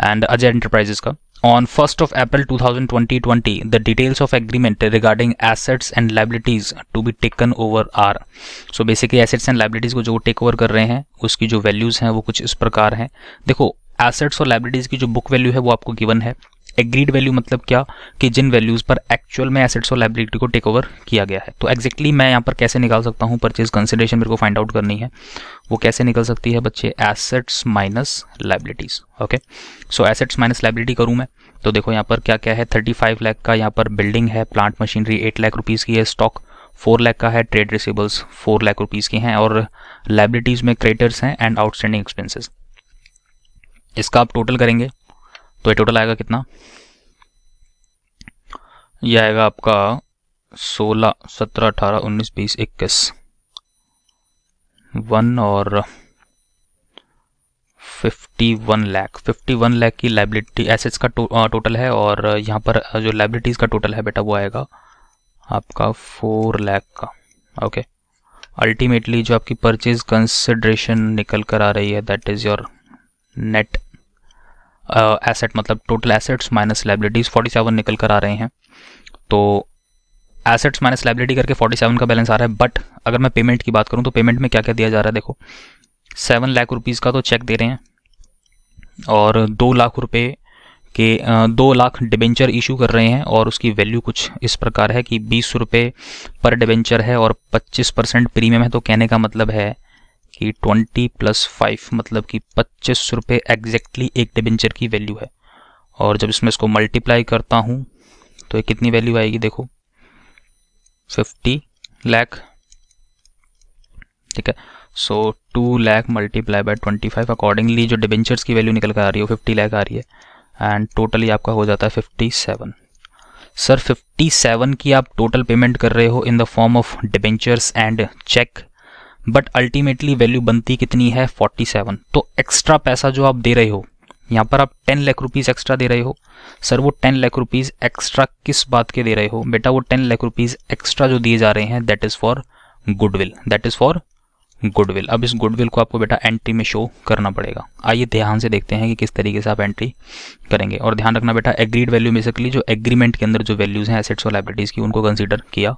एंड अजय एंटरप्राइजेस का. On 1st of April 2020, the details of agreement regarding assets and liabilities to be taken over are. So basically assets and liabilities को जो टेक ओवर कर रहे हैं उसकी जो वैल्यूज हैं वो कुछ इस प्रकार हैं. देखो एसेट्स और लाइबिलिटीज की जो बुक वैल्यू है वो आपको गिवन है. एग्रीड वैल्यू मतलब क्या कि जिन वैल्यूज पर एक्चुअल में एसेट्स और लाइबिलिटी को टेक ओवर किया गया है. तो एग्जैक्टली मैं यहाँ पर कैसे निकाल सकता हूँ? परचेज कंसिडरेशन मेरे को फाइंड आउट करनी है. वो कैसे निकल सकती है बच्चे? Assets minus liabilities. Okay so assets minus liability करूँ मैं तो देखो यहाँ पर क्या क्या है. 35 लाख का यहाँ पर बिल्डिंग है, प्लांट मशीनरी 8 लाख रुपीज़ की है, स्टॉक 4 लाख का है, ट्रेड रिसीवेबल्स 4 लाख रुपीज़ की हैं और लाइबिलिटीज़ में क्रेडिटर्स हैं एंड आउटस्टैंडिंग एक्सपेंसेस. इसका आप टोटल करेंगे तो ये टोटल आएगा कितना? ये आएगा आपका 16, 17, 18, 19, 20, 21 1 और 51 लाख. 51 लाख की लाइबिलिटी एसेट्स का टोटल है और यहाँ पर जो लाइबिलिटीज़ का टोटल है बेटा वो आएगा आपका 4 लाख का. ओके अल्टीमेटली जो आपकी परचेज कंसिडरेशन निकल कर आ रही है that is your net asset मतलब टोटल एसेट्स माइनस लाइबिलिटीज़ 47 निकल कर आ रहे हैं. तो एसेट्स माइनस लाइबिलिटी करके 47 का बैलेंस आ रहा है. बट अगर मैं पेमेंट की बात करूं तो पेमेंट में क्या क्या दिया जा रहा है? देखो 7 लाख रुपीज़ का तो चेक दे रहे हैं और 2 लाख रुपए के 2 लाख डिबेंचर इशू कर रहे हैं और उसकी वैल्यू कुछ इस प्रकार है कि 20 रुपये पर डिबेंचर है और 25% प्रीमियम है. तो कहने का मतलब है कि 20 + 5 मतलब कि 25 रुपये एग्जैक्टली एक डिबेंचर की वैल्यू है. और जब इसमें इसको मल्टीप्लाई करता हूँ तो ये कितनी वैल्यू आएगी? देखो 50 लाख ठीक है। सो 2 लाख मल्टीप्लाई बाय 25, अकॉर्डिंगली जो डिबेंचर्स की वैल्यू निकल कर आ रही है वो 50 लाख आ रही है, एंड टोटली आपका हो जाता है 57। सर 57 की आप टोटल पेमेंट कर रहे हो in the form of debentures and cheque, but ultimately value बनती कितनी है 47। तो एक्स्ट्रा पैसा जो आप दे रहे हो यहाँ पर, आप 10 लाख रुपीज़ एक्स्ट्रा दे रहे हो। सर वो 10 लाख रुपीज़ एक्स्ट्रा किस बात के दे रहे हो बेटा? वो 10 लाख रुपीज़ एक्स्ट्रा जो दिए जा रहे हैं that is for goodwill, that is for goodwill. अब इस गुडविल को आपको बेटा एंट्री में शो करना पड़ेगा। आइए ध्यान से देखते हैं कि किस तरीके से आप एंट्री करेंगे। और ध्यान रखना बेटा, एग्रीड वैल्यू बेसिकली जो एग्रीमेंट के अंदर जो वैल्यूज़ हैं एसेट्स और लायबिलिटीज़ की, उनको कंसीडर किया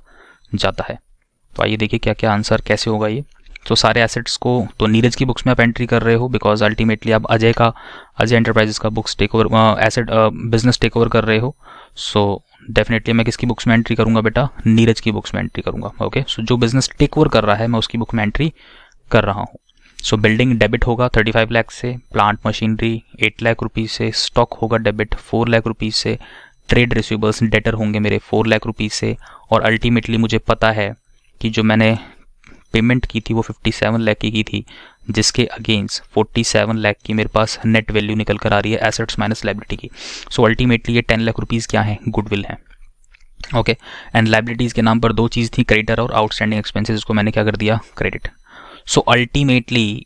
जाता है। तो आइए देखिए क्या क्या आंसर कैसे होगा ये। तो सारे एसेट्स को तो नीरज की बुक्स में आप एंट्री कर रहे हो, बिकॉज अल्टीमेटली आप अजय एंटरप्राइजेस का books take over asset business take over कर रहे हो। सो डेफिनेटली मैं किसकी बुक्स में एंट्री करूंगा बेटा? नीरज की बुक्स में एंट्री करूंगा। ओके, सो जो बिजनेस टेक ओवर कर रहा है मैं उसकी बुक में एंट्री कर रहा हूँ। सो बिल्डिंग डेबिट होगा 35 लाख से, प्लांट मशीनरी 8 लाख रुपीज़ से, स्टॉक होगा डेबिट 4 लाख रुपीज़ से, ट्रेड रिसीवेबल्स डेटर होंगे मेरे 4 लाख रुपीज़ से, और अल्टीमेटली मुझे पता है कि जो मैंने पेमेंट की थी वो 57 लाख की थी, जिसके अगेंस्ट 47 लाख की मेरे पास नेट वैल्यू निकल कर आ रही है एसेट्स माइनस लायबिलिटी की। सो अल्टीमेटली ये 10 लाख रुपीज़ क्या है? गुडविल है। ओके, एंड लायबिलिटीज़ के नाम पर दो चीज़ थी, क्रेडिटर और आउटस्टैंडिंग एक्सपेंसेस, को मैंने क्या कर दिया? क्रेडिट। सो अल्टीमेटली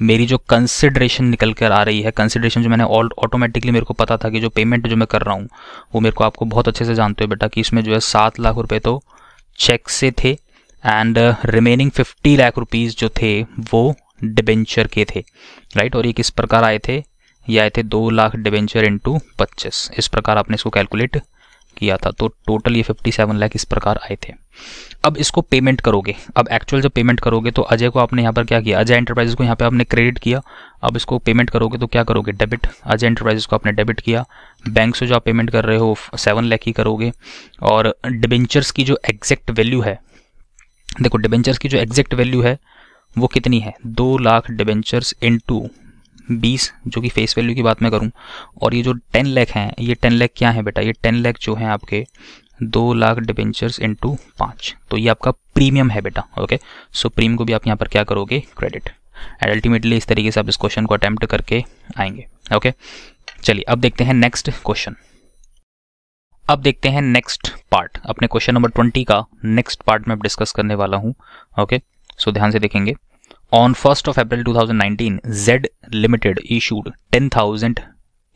मेरी जो कंसिडरेशन निकल कर आ रही है, कंसिडरेशन जो मैंने ऑटोमेटिकली मेरे को पता था कि जो पेमेंट जो मैं कर रहा हूँ वो मेरे को, आपको बहुत अच्छे से जानते हो बेटा कि इसमें जो है 7 लाख रुपए तो चेक से थे, एंड रिमेनिंग 50 लाख रुपीज़ जो थे वो डिबेंचर के थे, राइट। और ये किस प्रकार आए थे? ये आए थे 2 लाख डिबेंचर इंटू 25, इस प्रकार आपने इसको कैलकुलेट किया था। तो टोटल ये 57 लाख इस प्रकार आए थे। अब इसको पेमेंट करोगे, अब एक्चुअल जब पेमेंट करोगे तो अजय को आपने यहाँ पर क्या किया? अजय एंटरप्राइजेस को यहाँ पे आपने क्रेडिट किया। अब इसको पेमेंट करोगे तो क्या करोगे? डेबिट। अजय एंटरप्राइजेस को आपने डेबिट किया। बैंक से जो आप पेमेंट कर रहे हो 7 लाख की करोगे। और डिबेंचर्स की जो एग्जैक्ट वैल्यू है, देखो डिबेंचर्स की जो एग्जैक्ट वैल्यू है वो कितनी है? 2 लाख डिबेंचर्स इंटू 20, जो कि फेस वैल्यू की बात मैं करूं। और ये जो 10 लाख हैं, ये 10 लाख क्या है बेटा? ये 10 लाख जो है आपके 2 लाख डिबेंचर्स इंटू 5, तो ये आपका प्रीमियम है बेटा। ओके, सो प्रीमियम को भी आप यहाँ पर क्या करोगे? क्रेडिट। एंड अल्टीमेटली इस तरीके से आप इस क्वेश्चन को अटेम्प्ट करके आएंगे। ओके, चलिए अब देखते हैं नेक्स्ट क्वेश्चन। अब देखते हैं नेक्स्ट पार्ट, अपने क्वेश्चन नंबर 20 का नेक्स्ट पार्ट में डिस्कस करने वाला हूं। ओके, सो ध्यान से देखेंगे। On 1st of April 2019, Z Limited issued 10,000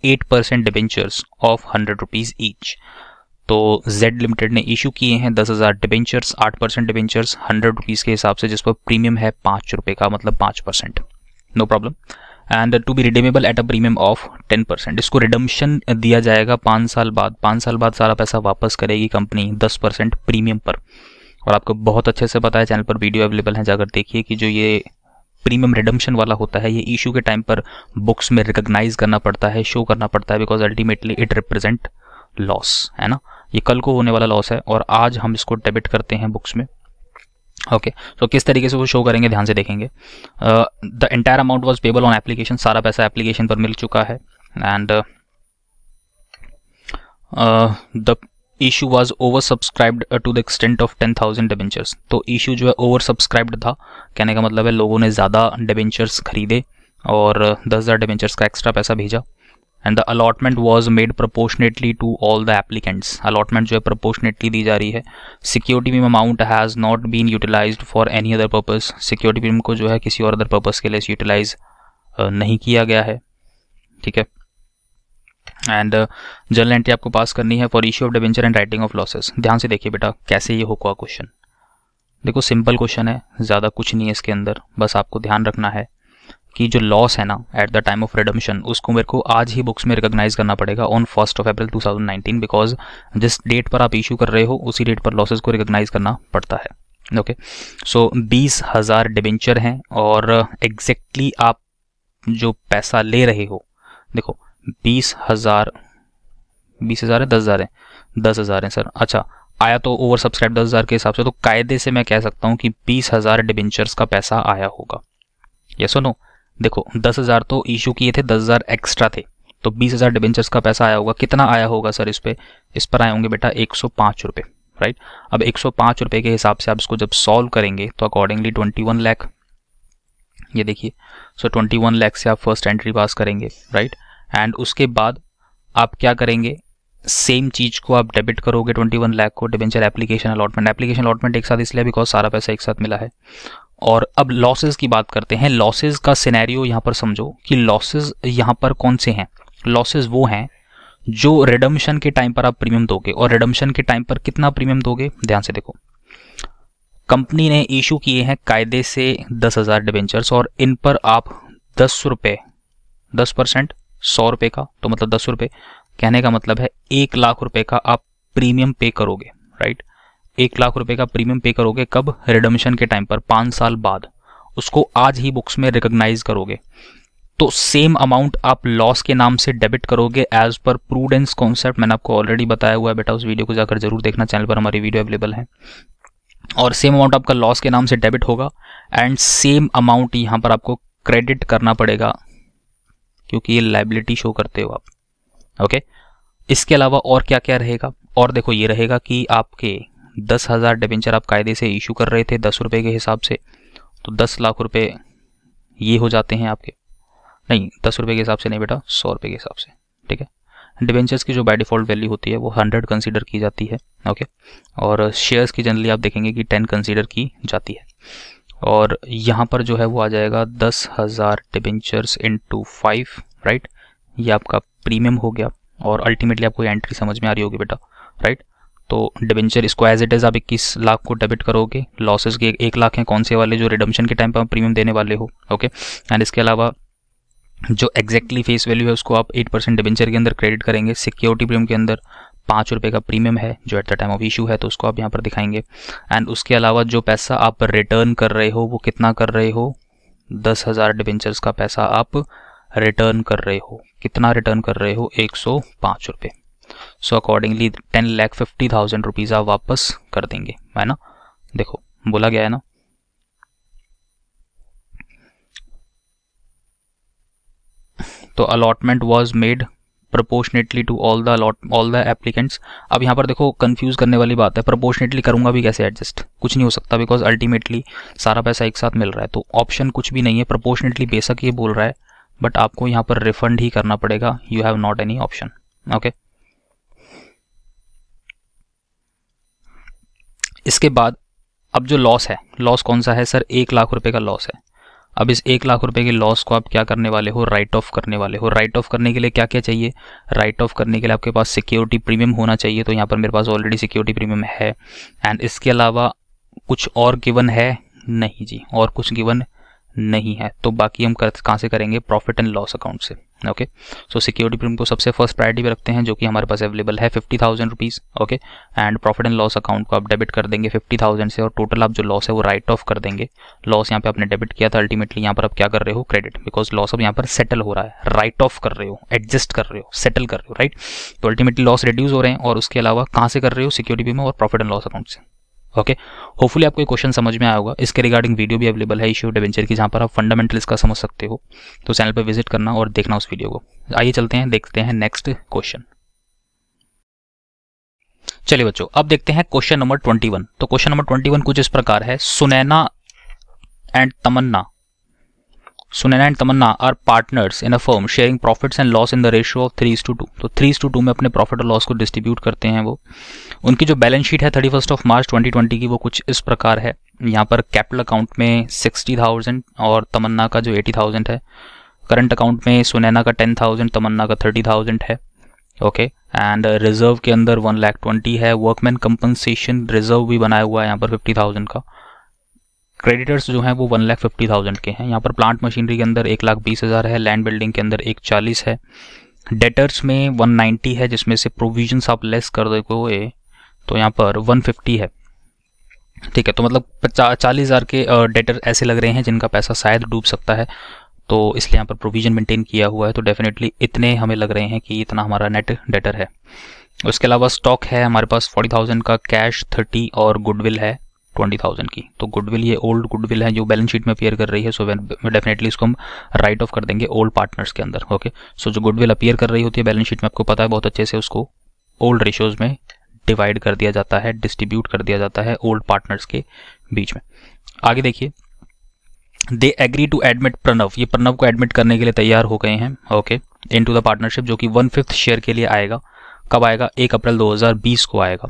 8% debentures of 100 rupees each. तो Z Limited ने इशू किए हैं 10,000 डिबेंचर्स, 8% डिबेंचर्स 100 रुपीज़ के हिसाब से, जिस पर प्रीमियम है 5 रुपये का, मतलब 5%। No problem. And to be redeemable at a premium of 10%। इसको रिडम्पशन दिया जाएगा 5 साल बाद। 5 साल बाद सारा पैसा वापस करेगी कंपनी 10% प्रीमियम पर। और आपको बहुत अच्छे से पता है, चैनल पर वीडियो अवेलेबल है, जाकर देखिए कि जो ये प्रीमियम रिडम्पशन वाला होता है ये इशू के टाइम पर बुक्स में रिकॉग्नाइज करना पड़ता है, शो करना पड़ता है, because ultimately it represent loss, है ना। ये कल को होने वाला लॉस है और आज हम इसको डेबिट करते हैं बुक्स में। ओके, तो किस तरीके से वो शो करेंगे ध्यान से देखेंगे। The entire amount was payable on application, सारा पैसा एप्लीकेशन पर मिल चुका है। And the issue was over subscribed to the extent of 10,000 debentures. तो इशू जो है ओवर सब्सक्राइब्ड था, कहने का मतलब है लोगों ने ज़्यादा डिबेंचर्स खरीदे और 10,000 डिबेंचर्स का एक्स्ट्रा पैसा भेजा। And the allotment was made proportionately to all the applicants. Allotment जो है प्रोपोर्शनेटली दी जा रही है। Security premium amount has not been utilised for any other purpose. Security premium को जो है किसी और अदर पर्पस के लिए यूटिलाइज नहीं किया गया है, ठीक है। एंड जर्नल एंट्री आपको पास करनी है for issue of debenture and writing of losses. ध्यान से देखिए बेटा कैसे ये होगा क्वेश्चन। देखो सिंपल क्वेश्चन है, ज़्यादा कुछ नहीं है इसके अंदर, बस आपको ध्यान रखना है कि जो लॉस है ना eight the time of redemption, उसको मेरे को आज ही बुक्स में रिकॉग्नाइज करना पड़ेगा on 1st of April 2019, because जिस डेट पर आप इशू कर रहे हो उसी डेट पर लॉसेस को रिकॉग्नाइज करना पड़ता है। ओके, सो 20,000 डिबेंचर हैं और एग्जैक्टली आप जो पैसा ले रहे हो, देखो 20,000 है 10,000 है 10,000 है सर, अच्छा आया तो ओवर सब्सक्राइब 10,000 के हिसाब से, तो कायदे से मैं कह सकता हूँ कि 20,000 डिबेंचर्स का पैसा आया होगा। यस और नो? देखो 10,000 तो इशू किए थे, 10,000 एक्स्ट्रा थे, तो 20,000 डिबेंचर्स का पैसा आया होगा। कितना आया होगा सर? इस पर आए होंगे बेटा 105 रुपये, राइट। अब 105 रुपये के हिसाब से आप इसको जब सॉल्व करेंगे तो अकॉर्डिंगली 21 लाख ये देखिए। सो 21 लाख से आप फर्स्ट एंट्री पास करेंगे, राइट। एंड उसके बाद आप क्या करेंगे, सेम चीज को आप डेबिट करोगे 21 लाख को डिबेंचर एप्लीकेशन अलॉटमेंट एक साथ इसलिए बिकॉज सारा पैसा एक साथ मिला है। और अब लॉसेस की बात करते हैं। लॉसेस का सिनेरियो यहाँ पर समझो कि लॉसेस यहाँ पर कौन से हैं। लॉसेस वो हैं जो रिडम्पशन के टाइम पर आप प्रीमियम दोगे, और रिडम्पशन के टाइम पर कितना प्रीमियम दोगे, ध्यान से देखो। कंपनी ने इशू किए हैं कायदे से 10,000 डिबेंचर्स, और इन पर आप 10 रुपये 10% 100 रुपये का, तो मतलब 10 रुपये, कहने का मतलब है 1 लाख रुपए का आप प्रीमियम पे करोगे, राइट। 1 लाख रुपए का प्रीमियम पे करोगे कब, रिडम्पशन के टाइम पर 5 साल बाद, उसको आज ही बुक्स में रिकॉग्नाइज करोगे। तो सेम अमाउंट आप लॉस के नाम से डेबिट करोगे एज पर प्रूडेंस कॉन्सेप्ट। मैंने आपको ऑलरेडी बताया हुआ है बेटा, उस वीडियो को जाकर जरूर देखना, चैनल पर हमारी वीडियो अवेलेबल है। और सेम अमाउंट आपका लॉस के नाम से डेबिट होगा एंड सेम अमाउंट यहां पर आपको क्रेडिट करना पड़ेगा क्योंकि ये लायबिलिटी शो करते हो आप, ओके। इसके अलावा और क्या क्या रहेगा, और देखो ये रहेगा कि आपके 10,000 डिबेंचर आप कायदे से इशू कर रहे थे 10 रुपये के हिसाब से, तो 10 लाख रुपए ये हो जाते हैं आपके, नहीं 10 रुपये के हिसाब से नहीं बेटा, 100 रुपये के हिसाब से, ठीक है। डिबेंचर्स की जो बाय डिफॉल्ट वैल्यू होती है वो 100 कंसीडर की जाती है, ओके। और शेयर्स की जनरली आप देखेंगे कि 10 कंसीडर की जाती है। और यहाँ पर जो है वो आ जाएगा 10,000 डिबेंचर्स इंटू 5, राइट। ये आपका प्रीमियम हो गया, और अल्टीमेटली आपको ये एंट्री समझ में आ रही होगी बेटा, राइट। तो डिबेंचर इसको एज इट इज आप 21 लाख को डेबिट करोगे, लॉसेस के 1 लाख हैं कौन से वाले, जो रिडम्पशन के टाइम पर आप प्रीमियम देने वाले हो, ओके। एंड इसके अलावा जो एग्जैक्टली फेस वैल्यू है उसको आप 8% डिबेंचर के अंदर क्रेडिट करेंगे। सिक्योरिटी प्रीमियम के अंदर 5 रुपये का प्रीमियम है जो eight the time of issue है, तो उसको आप यहाँ पर दिखाएंगे। एंड उसके अलावा जो पैसा आप रिटर्न कर रहे हो वो कितना कर रहे हो, 10,000 डिबेंचर्स का पैसा आप रिटर्न कर रहे हो। कितना रिटर्न कर रहे हो, 105 रुपये। सो अकॉर्डिंगली 10,50,000 रुपीज़ आप वापस कर देंगे, है ना। देखो बोला गया है ना। तो allotment was made proportionately to all the applicants. अब यहाँ पर देखो कंफ्यूज करने वाली बात है, प्रोपोर्शनेटली करूंगा भी कैसे एडजस्ट, कुछ नहीं हो सकता बिकॉज अल्टीमेटली सारा पैसा एक साथ मिल रहा है, तो ऑप्शन कुछ भी नहीं है। प्रोपोर्शनेटली बेशक ये बोल रहा है बट आपको यहाँ पर रिफंड ही करना पड़ेगा, you have not any option, okay. इसके बाद अब जो लॉस है, लॉस कौन सा है सर, 1 लाख रुपए का लॉस है। अब इस 1 लाख रुपए के लॉस को आप क्या करने वाले हो, राइट ऑफ करने वाले हो। राइट ऑफ करने के लिए क्या क्या चाहिए, राइट ऑफ करने के लिए आपके पास सिक्योरिटी प्रीमियम होना चाहिए, तो यहाँ पर मेरे पास ऑलरेडी सिक्योरिटी प्रीमियम है। एंड इसके अलावा कुछ और गिवन है नहीं जी, और कुछ गिवन नहीं है, तो बाकी हम कहाँ से करेंगे, प्रॉफिट एंड लॉस अकाउंट से, ओके। सो सिक्योरिटी प्रीमियम को सबसे फर्स्ट प्रायोरिटी पे रखते हैं जो कि हमारे पास अवेलेबल है 50,000 rupees, okay. And profit and loss account को आप डेबिट कर देंगे 50,000 से, और टोटल आप जो लॉस है वो राइट ऑफ कर देंगे। लॉस यहाँ पे आपने डेबिट किया था, अल्टीमेटली यहाँ पर आप क्या कर रहे हो, क्रेडिट, बिकॉज लॉस अब यहाँ पर सेटल हो रहा है, राइट ऑफ कर रहे हो, एडजस्ट कर रहे हो, सेटल कर रहे हो, राइट। तो अल्टीमेटली लॉस रिड्यूस हो रहे हैं, और उसके अलावा कहाँ से कर रहे हो, सिक्योरिटी प्रीमियम और प्रॉफिट एंड लॉस अकाउंट से, ओके। होपफुली आपको ये क्वेश्चन समझ में आया होगा। इसके रिगार्डिंग वीडियो भी अवेलेबल है इश्यू डिबेंचर की, जहां पर आप फंडामेंटल इसका समझ सकते हो, तो चैनल पर विजिट करना और देखना उस वीडियो को। आइए चलते हैं, देखते हैं नेक्स्ट क्वेश्चन। चलिए बच्चों, अब देखते हैं क्वेश्चन नंबर 21। तो क्वेश्चन नंबर 21 कुछ इस प्रकार है, Sunaina and Tamanna are partners in a firm sharing profits and loss in the ratio of 3:2। तो 3:2 में अपने प्रॉफिट और लॉस को डिस्ट्रीब्यूट करते हैं वो। उनकी जो बैलेंस शीट है 31 मार्च 2020 की, वो कुछ इस प्रकार है। यहाँ पर कैपिटल अकाउंट में 60,000 और तमन्ना का जो 80,000 है। करंट अकाउंट में सुनैना का 10,000, तमन्ना का 30,000 है, ओके। एंड रिजर्व के अंदर 1,20,000 है। वर्कमैन कंपनसेशन रिजर्व भी बनाया हुआ है यहाँ पर 50,000 का। क्रेडिटर्स जो हैं वो 1,50,000 के हैं। यहाँ पर प्लांट मशीनरी के अंदर 1,20,000 है, लैंड बिल्डिंग के अंदर 1,40,000 है। डेटर्स में 190 है, जिसमें से प्रोविजंस आप लेस कर दोगे तो यहाँ पर 150 है, ठीक है। तो मतलब 40,000 के डेटर ऐसे लग रहे हैं जिनका पैसा शायद डूब सकता है, तो इसलिए यहाँ पर प्रोविजन मेंटेन किया हुआ है। तो डेफिनेटली इतने हमें लग रहे हैं कि इतना हमारा नेट डेटर है। उसके अलावा स्टॉक है हमारे पास 40,000 का, कैश 30 और गुडविल है 20,000 की। तो गुडविल ये ओल्ड गुडविल है जो बैलेंस शीट में अपीयर कर रही है, सो डेफिनेटली इसको हम राइट ऑफ कर देंगे ओल्ड पार्टनर्स के अंदर, ओके। सो जो गुडविल अपीयर कर रही होती है बैलेंस शीट में, आपको पता है बहुत अच्छे से, उसको ओल्ड रेशियोज में डिवाइड कर दिया जाता है, डिस्ट्रीब्यूट कर दिया जाता है ओल्ड पार्टनर्स के बीच में। आगे देखिए, they agree to admit Pranav, ये प्रणव को एडमिट करने के लिए तैयार हो गए हैं, ओके, इनटू द पार्टनरशिप, जो कि 1/5 शेयर के लिए आएगा। कब आएगा? 1 अप्रैल 2020 को आएगा,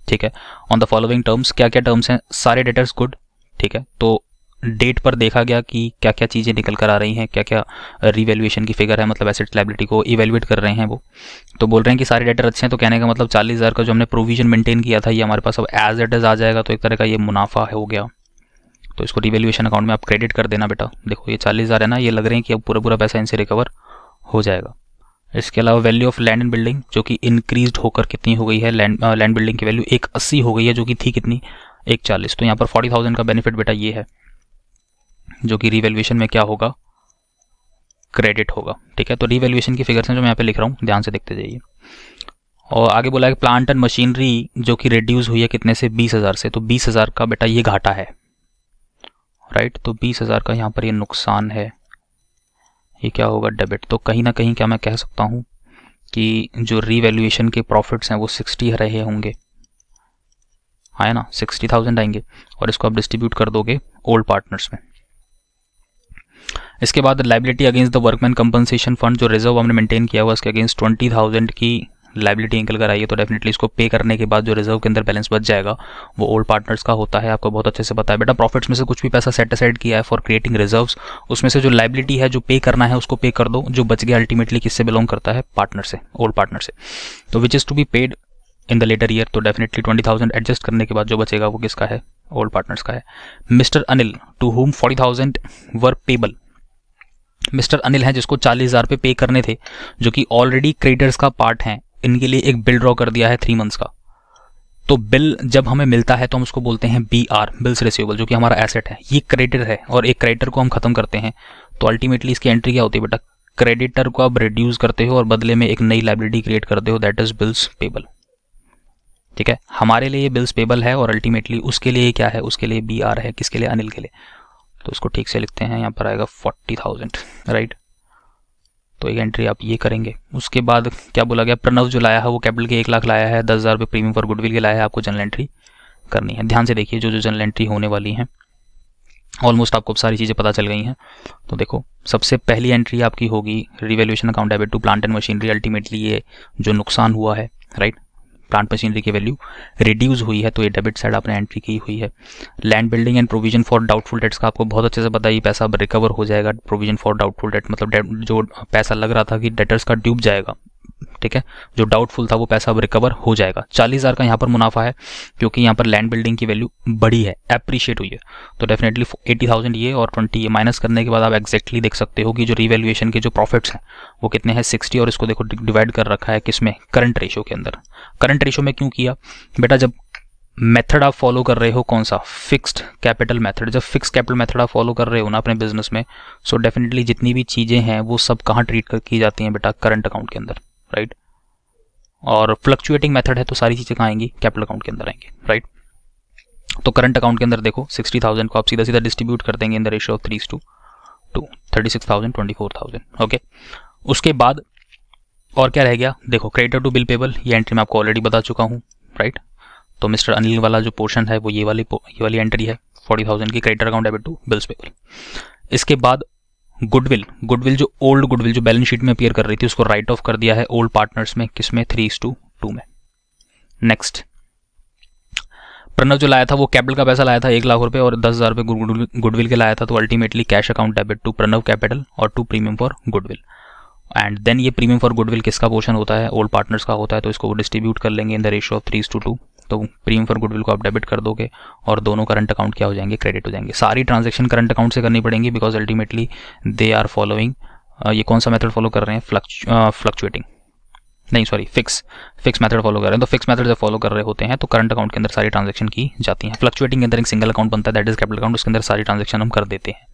ठीक है। ऑन द फॉलोइंग टर्म्स, क्या क्या टर्म्स हैं? सारे डेटर्स गुड, ठीक है। तो डेट पर देखा गया कि क्या क्या चीज़ें निकल कर आ रही हैं, क्या क्या रीवैल्यूएशन की फिगर है, मतलब एसेट लायबिलिटी को इवेल्युएट कर रहे हैं वो। तो बोल रहे हैं कि सारे डेटर अच्छे हैं, तो कहने का मतलब 40,000 का जो हमने प्रोविजन मेंटेन किया था ये हमारे पास अब एज इट इज आ जाएगा, तो एक तरह का ये मुनाफा हो गया। तो इसको रिवैल्यूएशन अकाउंट में आप क्रेडिट कर देना बेटा। देखो ये 40,000 है ना, ये लग रहे हैं कि अब पूरा पूरा पैसा इनसे रिकवर हो जाएगा। इसके अलावा value of land and building जो कि इंक्रीज्ड होकर कितनी हो गई है, लैंड बिल्डिंग की वैल्यू 180 हो गई है, जो कि थी कितनी, 140। तो यहाँ पर 40,000 का बेनिफिट बेटा ये है, जो कि रिवैल्यूएशन में क्या होगा, क्रेडिट होगा, ठीक है। तो रिवैल्यूएशन की फिगर्स हैं जो मैं यहाँ पे लिख रहा हूँ, ध्यान से देखते जाइए। और आगे बोला है कि प्लांट एंड मशीनरी जो कि रिड्यूस हुई है कितने से, 20,000 से। तो 20,000 का बेटा ये घाटा है, राइट। तो 20,000 का यहाँ पर ये नुकसान है, ये क्या होगा, डेबिट। तो कहीं ना कहीं क्या मैं कह सकता हूँ कि जो रिवैल्यूएशन के प्रॉफिट्स हैं वो 60 रहे होंगे, आए ना, 60,000 आएंगे, और इसको आप डिस्ट्रीब्यूट कर दोगे ओल्ड पार्टनर्स में। इसके बाद liability against the workman compensation fund, जो रिजर्व हमने मेंटेन किया हुआ उसके अगेंस्ट 20,000 की लाइबिलिटी निकल कर आई है। तो डेफिनेटली इसको पे करने के बाद जो रिजर्व के अंदर बैलेंस बच जाएगा वो ओल्ड पार्टनर्स का होता है, आपको बहुत अच्छे से पता है बेटा। प्रॉफिट्स में से कुछ भी पैसा सेट असाइड किया है फॉर क्रिएटिंग रिजर्व्स, उसमें से जो लाइबिलिटी है जो पे करना है उसको पे कर दो, जो बच गया अल्टीमेटली किससे बिलोंग करता है, पार्टनर से, ओल्ड पार्टनर से। तो which is to be paid in the later year, तो डेफिनेटली 20,000 एडजस्ट करने के बाद जो बचेगा वो किसका है, ओल्ड पार्टनर्स का है। Mister Anil to whom 40,000 were payable, mister Anil हैं जिसको 40,000 पे पे करने थे, जो कि ऑलरेडी क्रेडिटर्स का पार्ट हैं, इनके लिए एक बिल ड्रॉ कर दिया है 3 मंथ्स का। तो बिल जब हमें मिलता है तो हम उसको बोलते हैं BR, बिल्स रिसीवेबल, जो कि हमारा एसेट है। ये क्रेडिटर है और एक क्रेडिटर को हम खत्म करते हैं, तो अल्टीमेटली इसकी एंट्री क्या होती है बेटा, क्रेडिटर को आप रिड्यूस करते हो और बदले में एक नई लाइबिलिटी क्रिएट करते हो, दैट इज बिल्स पेबल, ठीक है। हमारे लिए ये बिल्स पेबल है और अल्टीमेटली उसके लिए क्या है, उसके लिए BR है, किसके लिए, अनिल के लिए। तो उसको ठीक से लिखते हैं, यहाँ पर आएगा 40,000, राइट। तो एक एंट्री आप ये करेंगे। उसके बाद क्या बोला गया, प्रणव जो लाया है वो कैपिटल के 1 लाख लाया है, 10,000 रुपये प्रीमियम फॉर गुडविल के लाया है, आपको जनरल एंट्री करनी है। ध्यान से देखिए जो जो जनरल एंट्री होने वाली हैं, ऑलमोस्ट आपको सारी चीज़ें पता चल गई हैं। तो देखो सबसे पहली एंट्री आपकी होगी revaluation account debit to plant and machinery. Ultimately ये जो नुकसान हुआ है, राइट, प्लांट मशीनरी की वैल्यू रिड्यूस हुई है, तो ये डेबिट साइड आपने एंट्री की हुई है। Land building and provision for doubtful debts का आपको बहुत अच्छे से पता है, ये पैसा अब रिकवर हो जाएगा। प्रोविजन फॉर डाउटफुल डेट मतलब जो पैसा लग रहा था कि डेटर्स का डूब जाएगा, ठीक है, जो डाउटफुल था वो पैसा अब रिकवर हो जाएगा। 40,000 का यहाँ पर मुनाफा है, क्योंकि यहाँ पर लैंड बिल्डिंग की वैल्यू बढ़ी है, एप्रिशिएट हुई है। तो डेफिनेटली 80,000 ये और 20 ये माइनस करने के बाद आप एक्जैक्टली देख सकते हो कि जो रिवैल्यूएशन के जो प्रॉफिट्स हैं वो कितने हैं, 60। और इसको देखो डिवाइड कर रखा है किसमें, करंट रेशो के अंदर। करंट रेशो में क्यों किया बेटा, जब मेथड आप फॉलो कर रहे हो कौन सा, फिक्स्ड कैपिटल मेथड, जब फिक्स कैपिटल मेथड आप फॉलो कर रहे हो ना अपने बिजनेस में, सो डेफिनेटली जितनी भी चीज़ें हैं वो सब कहाँ ट्रीट की जाती हैं बेटा, करंट अकाउंट के अंदर, राइट। और फ्लक्चुएटिंग मेथड है तो सारी चीज़ें कहाँ आएंगी, कैपिटल अकाउंट के अंदर आएंगी, राइट। तो करंट अकाउंट के अंदर देखो 60,000 को आप सीधा सीधा डिस्ट्रीब्यूट कर देंगे इन द रेशियो ऑफ 3:2, 36,000, 24,000, ओके। उसके बाद और क्या रह गया, देखो क्रेडिटर टू बिल पेबल, ये एंट्री मैं आपको ऑलरेडी बता चुका हूँ, राइट। तो मिस्टर अनिल वाला जो पोर्शन है वो ये वाली एंट्री है, 40,000 की creditor account debit to bills payable. इसके बाद गुडविल जो ओल्ड गुडविल जो बैलेंस शीट में अपीयर कर रही थी उसको राइट ऑफ कर दिया है ओल्ड पार्टनर्स में, किसमें, 3:2 में। नेक्स्ट, प्रणव जो लाया था वो कैपिटल का पैसा लाया था 1 लाख रुपए और 10,000 रुपये गुडविल के लाया था, तो ultimately cash account debit to Pranav capital और to premium for goodwill. And then ये प्रीमियम फॉर गुडविल किसका पोर्शन होता है, ओल्ड पार्टनर्स का होता है, तो इसको वो डिस्ट्रीब्यूट कर लेंगे इन द रेशियो ऑफ 3:2। तो प्रीमियम फॉर गुडविल को आप डेबिट कर दोगे और दोनों करंट अकाउंट क्या हो जाएंगे, क्रेडिट हो जाएंगे। सारी ट्रांजैक्शन करंट अकाउंट से करनी पड़ेंगी because ultimately they are following, ये कौन सा मेथड फॉलो कर रहे हैं, फ्लक्चुएटिंग नहीं सॉरी फिक्स मेथड फॉलो कर रहे हैं। तो फिक्स मेथड जब फॉलो कर रहे होते हैं तो करंट अकाउंट के अंदर सारी ट्रांजैक्शन की जाती हैं। फ्लक्चुएटिंग के अंदर एक सिंगल अकाउंट बनता है दैट इज कैपिटल अकाउंट, उसके अंदर सारी ट्रांजैक्शन हम कर देते हैं।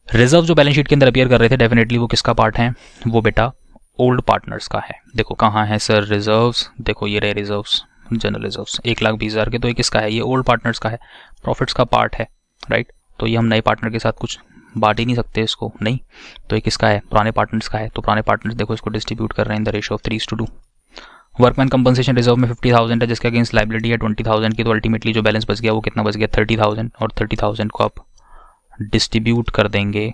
रिजर्व जो बैलेंस शीट के अंदर अपीयर कर रहे थे डेफिनेटली वो किसका पार्ट है, वो बेटा ओल्ड पार्टनर्स का है। देखो कहाँ है सर रिजर्व्स, देखो ये रहे रिजर्व्स, जनरल रिजर्व्स 1,20,000 के, तो ये किसका है, ये ओल्ड पार्टनर्स का है, प्रॉफिट्स का पार्ट है, राइट। तो ये हम नए पार्टनर के साथ कुछ बांट ही नहीं सकते इसको, नहीं, तो ये किसका है, पुराने पार्टनर्स का है। तो पुराने पार्टनर्स देखो इसको डिस्ट्रीब्यूट कर रहे हैं इन the ratio of 3:2। Workman compensation reserve में 50,000 है जिसके अगेंस्ट लाइबिलिटी है 20,000 की, तो अल्टीमेटली जो बैलेंस बच गया वो कितना बच गया, 30,000, और 30,000 को आप डिस्ट्रीब्यूट कर देंगे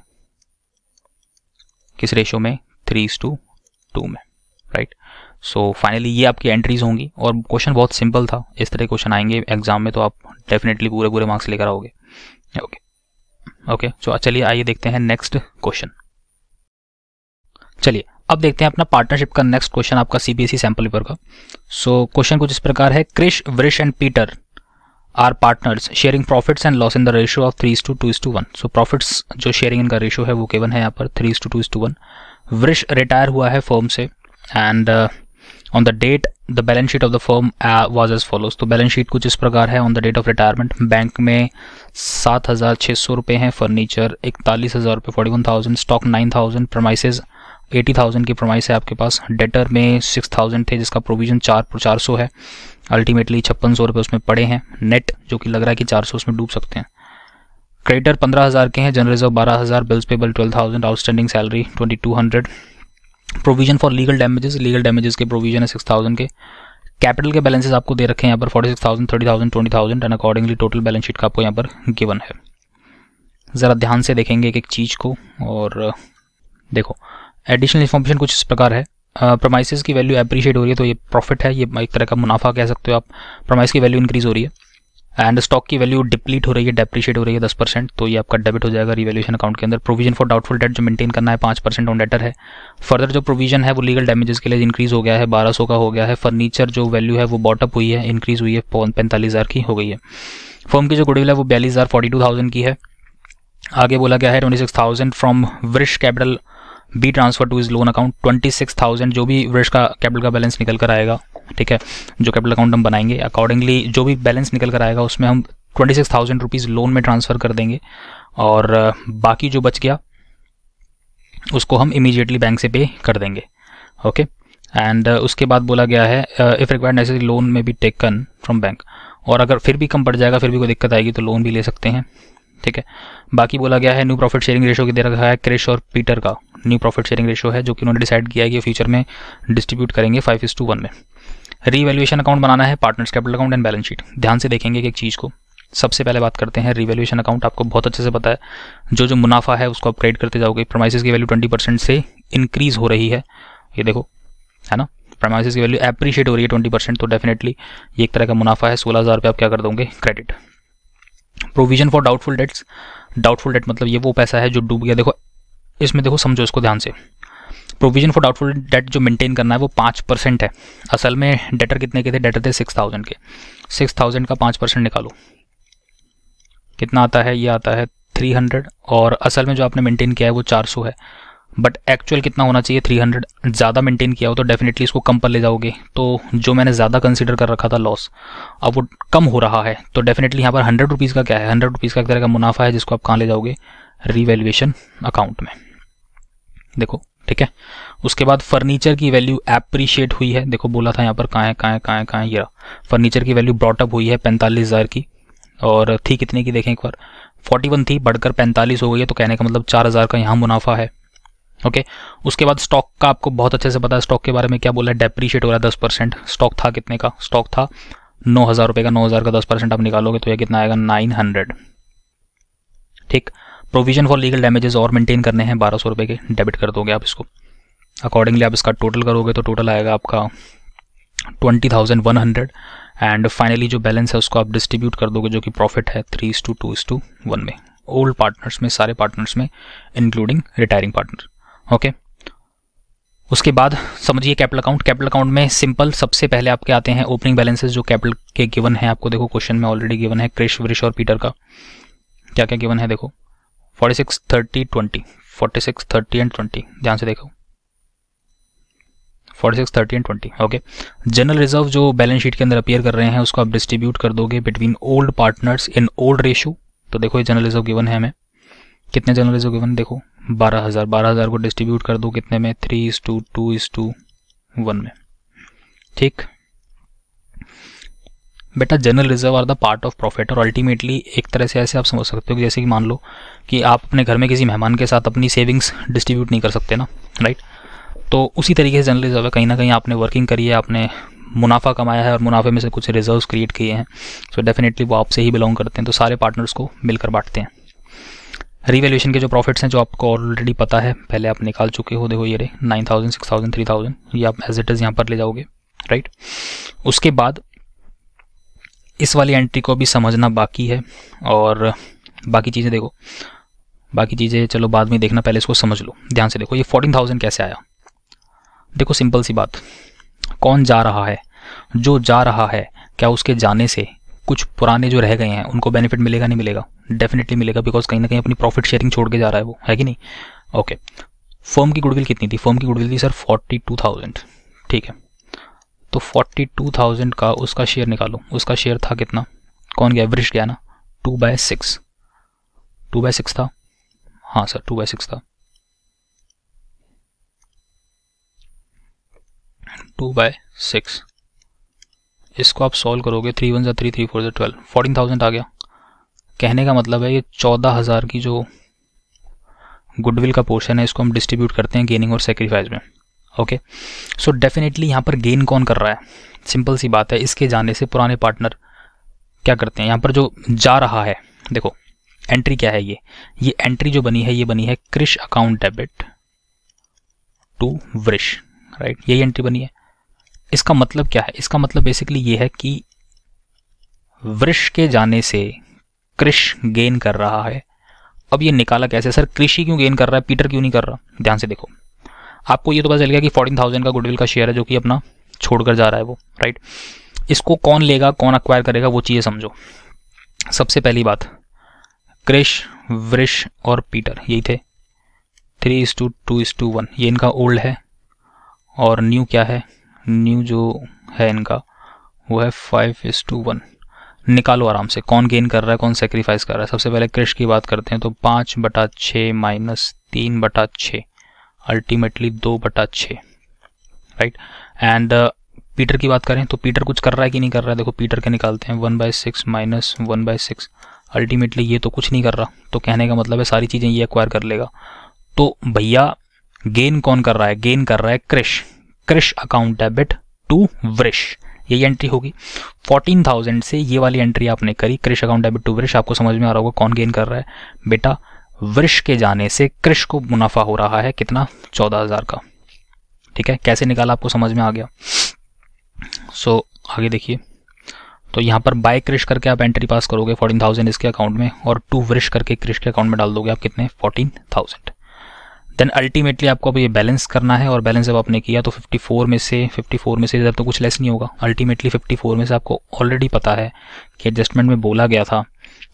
किस रेशो में, 3:2 में, राइट। सो फाइनली ये आपकी एंट्रीज होंगी और क्वेश्चन बहुत सिंपल था। इस तरह क्वेश्चन आएंगे एग्जाम में तो आप डेफिनेटली पूरे मार्क्स लेकर आओगे। ओके सो चलिए आइए देखते हैं नेक्स्ट क्वेश्चन। चलिए अब देखते हैं अपना पार्टनरशिप का नेक्स्ट क्वेश्चन आपका सीबीएसई सैंपल पेपर का। सो क्वेश्चन कुछ इस प्रकार है, Krish, Vrish and Peter are partners sharing profits and loss in the ratio of 3:2:1। So profits जो शेयरिंग इनका रेशियो है वो केवल है यहाँ पर 3:2:1। वृष रिटायर हुआ है फर्म से and on the date the balance sheet of the firm was as follows. तो बैलेंस शीट कुछ इस प्रकार है on the date of retirement. Bank में 7,600 रुपये हैं, फर्नीचर 41,000 रुपये 41,000, स्टॉक 9,000, प्रमाइसेज 80,000 की प्रमाइस है आपके पास। डेटर में 6,000 थे जिसका प्रोविजन 400 है। अल्टीमेटली 5600 रुपये उसमें पड़े हैं। नेट जो कि लग रहा है कि 400 उसमें डूब सकते हैं। क्रेडिटर 15,000 के हैं, general reserve 12,000, bills payable 12,000, outstanding salary 2,200। Provision for legal damages के प्रोविजन है 6,000 के। कैपिटल के बैलेंसेस आपको दे रखे हैं यहाँ पर 46,000, 30,000, 20,000 and accordingly total balance sheet का आपको यहाँ पर गिवन है। ज़रा ध्यान से देखेंगे एक चीज़ को और देखो एडिशनल इन्फॉर्मेशन कुछ इस प्रकार है। प्रमाइसेस की वैल्यू अप्रिशिएट हो रही है तो ये प्रॉफिट है, ये एक तरह का मुनाफा कह सकते हो आप। प्रमाइस की वैल्यू इंक्रीज हो रही है एंड स्टॉक की वैल्यू डिप्लीट हो रही है, डेप्रिशिएट हो रही है 10%, तो ये आपका डेबिट हो जाएगा रिवैल्यूएशन अकाउंट के अंदर। प्रोविजन फॉर डाउटफुल डेट जो मेंटेन करना है 5% ऑन डेटर है। फर्दर जो प्रोविजन है वो लीगल डैमेजेस के लिए इंक्रीज हो गया है, 1200 का हो गया है। फर्नीचर जो वैल्यू है वो बॉटअप हुई है, इंक्रीज हुई है, 45,000 की हो गई है। फर्म की जो गुडविल है वो 42,000 42,000 की है। आगे बोला गया है 26,000 from Vrish capital be transfer to his loan account. 26,000 जो भी वृष का कैपिटल का बैलेंस निकल कर आएगा, ठीक है, जो कैपिटल अकाउंट हम बनाएंगे अकॉर्डिंगली जो भी बैलेंस निकल कर आएगा उसमें हम 26,000 रुपीज़ लोन में ट्रांसफ़र कर देंगे और बाकी जो बच गया उसको हम इमीडिएटली बैंक से पे कर देंगे। ओके एंड उसके बाद बोला गया है इफ़ रिक्वायर्ड नेसेसरी लोन में बी टेकन फ्रॉम बैंक, और अगर फिर भी कम पड़ जाएगा, फिर भी कोई दिक्कत आएगी तो लोन भी ले सकते हैं, ठीक है। बाकी बोला गया है न्यू प्रॉफिट शेयरिंग रेशो की दे रखा है क्रिश और पीटर का न्यू प्रॉफिट शेयरिंग रेशो है जो कि उन्होंने डिसाइड किया है कि फ्यूचर में डिस्ट्रीब्यूट करेंगे 5:1 में। रीवैल्यूएशन अकाउंट बनाना है, partners capital account and balance sheet. ध्यान से देखेंगे एक चीज़ को। सबसे पहले बात करते हैं रीवैल्यूएशन अकाउंट। आपको बहुत अच्छे से पता है जो मुनाफा है उसको अपग्रेड करते जाओगे। प्रमाइसेस की वैल्यू 20% से इंक्रीज हो रही है, ये देखो है ना। प्रमाइसेस की वैल्यू एप्रिशिएट हो रही है 20%, तो डेफिनेटली ये एक तरह का मुनाफा है। 16,000 रुपये आप क्या कर दोगे credit. Provision for doubtful debts, doubtful debt मतलब ये वो पैसा है जो डूब गया। देखो इसमें देखो समझो इसको ध्यान से। प्रोविजन फॉर डाउटफुल डेट जो मेंटेन करना है वो 5% है। असल में डेटर कितने के थे, डेटर थे 6,000 के। 6,000 का 5% निकालो कितना आता है, ये आता है 300, और असल में जो आपने मेंटेन किया है वो 400 है, बट एक्चुअल कितना होना चाहिए 300। ज़्यादा मेंटेन किया हो तो डेफिनेटली इसको कम पर ले जाओगे, तो जो मैंने ज़्यादा कंसीडर कर रखा था लॉस अब वो कम हो रहा है, तो डेफिनेटली यहाँ पर 100 रुपीज़ का क्या है, 100 रुपीज़ का एक तरह का मुनाफा है जिसको आप कहाँ ले जाओगे, रीवैल्यूएशन अकाउंट में। देखो ठीक है। उसके बाद फर्नीचर की वैल्यू एप्रिशिएट हुई है। देखो बोला था यहाँ पर कहाँ है ये फर्नीचर की वैल्यू ब्रॉटअप हुई है 45,000 की, और थी कितने की देखें एक बार, 41 थी, बढ़कर 45 हो गई है, तो कहने का मतलब 4,000 का यहाँ मुनाफा है। ओके उसके बाद स्टॉक का आपको बहुत अच्छे से पता है, स्टॉक के बारे में क्या बोला है, डेप्रीशिएट हो रहा है 10%। स्टॉक था कितने का, स्टॉक था 9,000 रुपये का, 9,000 का 10% आप निकालोगे तो यह कितना आएगा 900, ठीक। प्रोविजन फॉर लीगल डैमेजेस और मेंटेन करने हैं 1,200 रुपये के, डेबिट कर दोगे आप इसको। अकॉर्डिंगली आप इसका टोटल करोगे तो टोटल आएगा आपका 20,100 एंड फाइनली जो बैलेंस है उसको आप डिस्ट्रीब्यूट कर दोगे जो कि प्रॉफिट है 3:2:1 में, ओल्ड पार्टनर्स में, सारे पार्टनर्स में इंक्लूडिंग रिटायरिंग पार्टनर। ओके उसके बाद समझिए कैपिटल अकाउंट। कैपिटल अकाउंट में सिंपल सबसे पहले आपके आते हैं ओपनिंग बैलेंसेस जो कैपिटल के गिवन है। आपको देखो क्वेश्चन में ऑलरेडी गिवन है क्रिश, वृष और पीटर का क्या क्या गिवन है। देखो 46, 30, 20, 46, 30 एंड 20, ध्यान से देखो 46, 30 एंड 20। ओके जनरल रिजर्व जो बैलेंस शीट के अंदर अपीयर कर रहे हैं उसको आप डिस्ट्रीब्यूट कर दोगे between old partners in old ratio. तो देखो ये जनरल रिजर्व गिवन है हमें, कितने जनरल रिजर्व गिवन, देखो 12,000 को डिस्ट्रीब्यूट कर दो कितने में, 3:2:1 में, ठीक। बेटा general reserve are the part of profit, और अल्टीमेटली एक तरह से ऐसे आप समझ सकते हो कि जैसे कि मान लो कि आप अपने घर में किसी मेहमान के साथ अपनी सेविंग्स डिस्ट्रीब्यूट नहीं कर सकते ना, राइट। तो उसी तरीके से जनरल रिजर्व है, कहीं ना कहीं आपने वर्किंग करी है, आपने मुनाफा कमाया है और मुनाफे में से कुछ रिजर्व्स क्रिएट किए हैं, सो डेफिनेटली वो आपसे ही बिलोंग करते हैं, तो सारे पार्टनर्स को मिलकर बांटते हैं। रीवैल्यूएशन के जो प्रॉफिट्स हैं जो आपको ऑलरेडी पता है, पहले आप निकाल चुके हो, देखो ये रहे 9000, 6000, 3000, ये आप एज इट इज़ यहाँ पर ले जाओगे, राइट। उसके बाद इस वाली एंट्री को भी समझना बाकी है, और बाकी चीज़ें देखो, बाकी चीज़ें चलो बाद में देखना, पहले इसको समझ लो ध्यान से। देखो ये 14000 कैसे आया, देखो सिंपल सी बात, कौन जा रहा है, जो जा रहा है, क्या उसके जाने से कुछ पुराने जो रह गए हैं उनको बेनिफिट मिलेगा, नहीं मिलेगा? डेफिनेटली मिलेगा, बिकॉज कहीं ना कहीं अपनी प्रॉफिट शेयरिंग छोड़ के जा रहा है वो, है कि नहीं? ओके, फर्म की गुडविल कितनी थी? फर्म की गुडविल थी सर 42000, ठीक है। तो 42000 का उसका शेयर निकालो, उसका शेयर था कितना, कौन गया, वृष गया ना, 2/6, 2/6 था, हाँ सर 2/6 था, 2/6। इसको आप सॉल्व करोगे, 3 1 3 3 4 12, 14000 आ गया। कहने का मतलब है ये 14000 की जो गुडविल का पोर्शन है इसको हम डिस्ट्रीब्यूट करते हैं गेनिंग और सेक्रीफाइस में। ओके, सो डेफिनेटली यहाँ पर गेन कौन कर रहा है, सिंपल सी बात है, इसके जाने से पुराने पार्टनर क्या करते हैं, यहाँ पर जो जा रहा है, देखो एंट्री क्या है, ये एंट्री जो बनी है ये बनी है कृष अकाउंट डेबिट टू वृष, राइट, यही एंट्री बनी है। इसका मतलब क्या है, इसका मतलब बेसिकली ये है कि वृष के जाने से कृष गेन कर रहा है। अब ये निकाला कैसे सर, कृषि क्यों गेन कर रहा है, पीटर क्यों नहीं कर रहा? ध्यान से देखो, आपको ये तो पता चल गया कि 14000 का गुडविल का शेयर है जो कि अपना छोड़कर जा रहा है वो, राइट। इसको कौन लेगा, कौन अक्वायर करेगा, वो चीज़ें समझो। सबसे पहली बात, कृष, वृष और पीटर यही थे, 3:2:1, ये इनका ओल्ड है, और न्यू क्या है, न्यू जो है इनका वो है 5:1। निकालो आराम से, कौन गेन कर रहा है, कौन सेक्रीफाइस कर रहा है। सबसे पहले कृष की बात करते हैं, तो 5/6 minus 3/6, ultimately 2/6, right. And Peter की बात करें तो पीटर कुछ कर रहा है कि नहीं कर रहा है, देखो पीटर के निकालते हैं, 1/6 माइनस 1/6, अल्टीमेटली ये तो कुछ नहीं कर रहा, तो कहने का मतलब है सारी चीज़ें ये एक्वायर कर लेगा। तो भैया गेन कौन कर रहा है, गेन कर रहा है कृष, कृष अकाउंट डेबिट टू वृष, यही एंट्री होगी। 14000 से ये वाली एंट्री आपने करी, कृष अकाउंट डेबिट टू वृष, आपको समझ में आ रहा होगा कौन गेन कर रहा है, बेटा वृष के जाने से कृष को मुनाफा हो रहा है कितना, 14000 का, ठीक है। कैसे निकाला आपको समझ में आ गया। सो आगे देखिए, तो यहाँ पर बाय कृष करके आप एंट्री पास करोगे 14000 इसके अकाउंट में, और टू वृष करके कृष के अकाउंट में डाल दोगे आप कितने, 14000। देन अल्टीमेटली आपको अब ये बैलेंस करना है, और बैलेंस जब आपने किया तो 54 में से इधर तो कुछ लेस नहीं होगा, अल्टीमेटली 54 में से आपको ऑलरेडी पता है कि एडजस्टमेंट में बोला गया था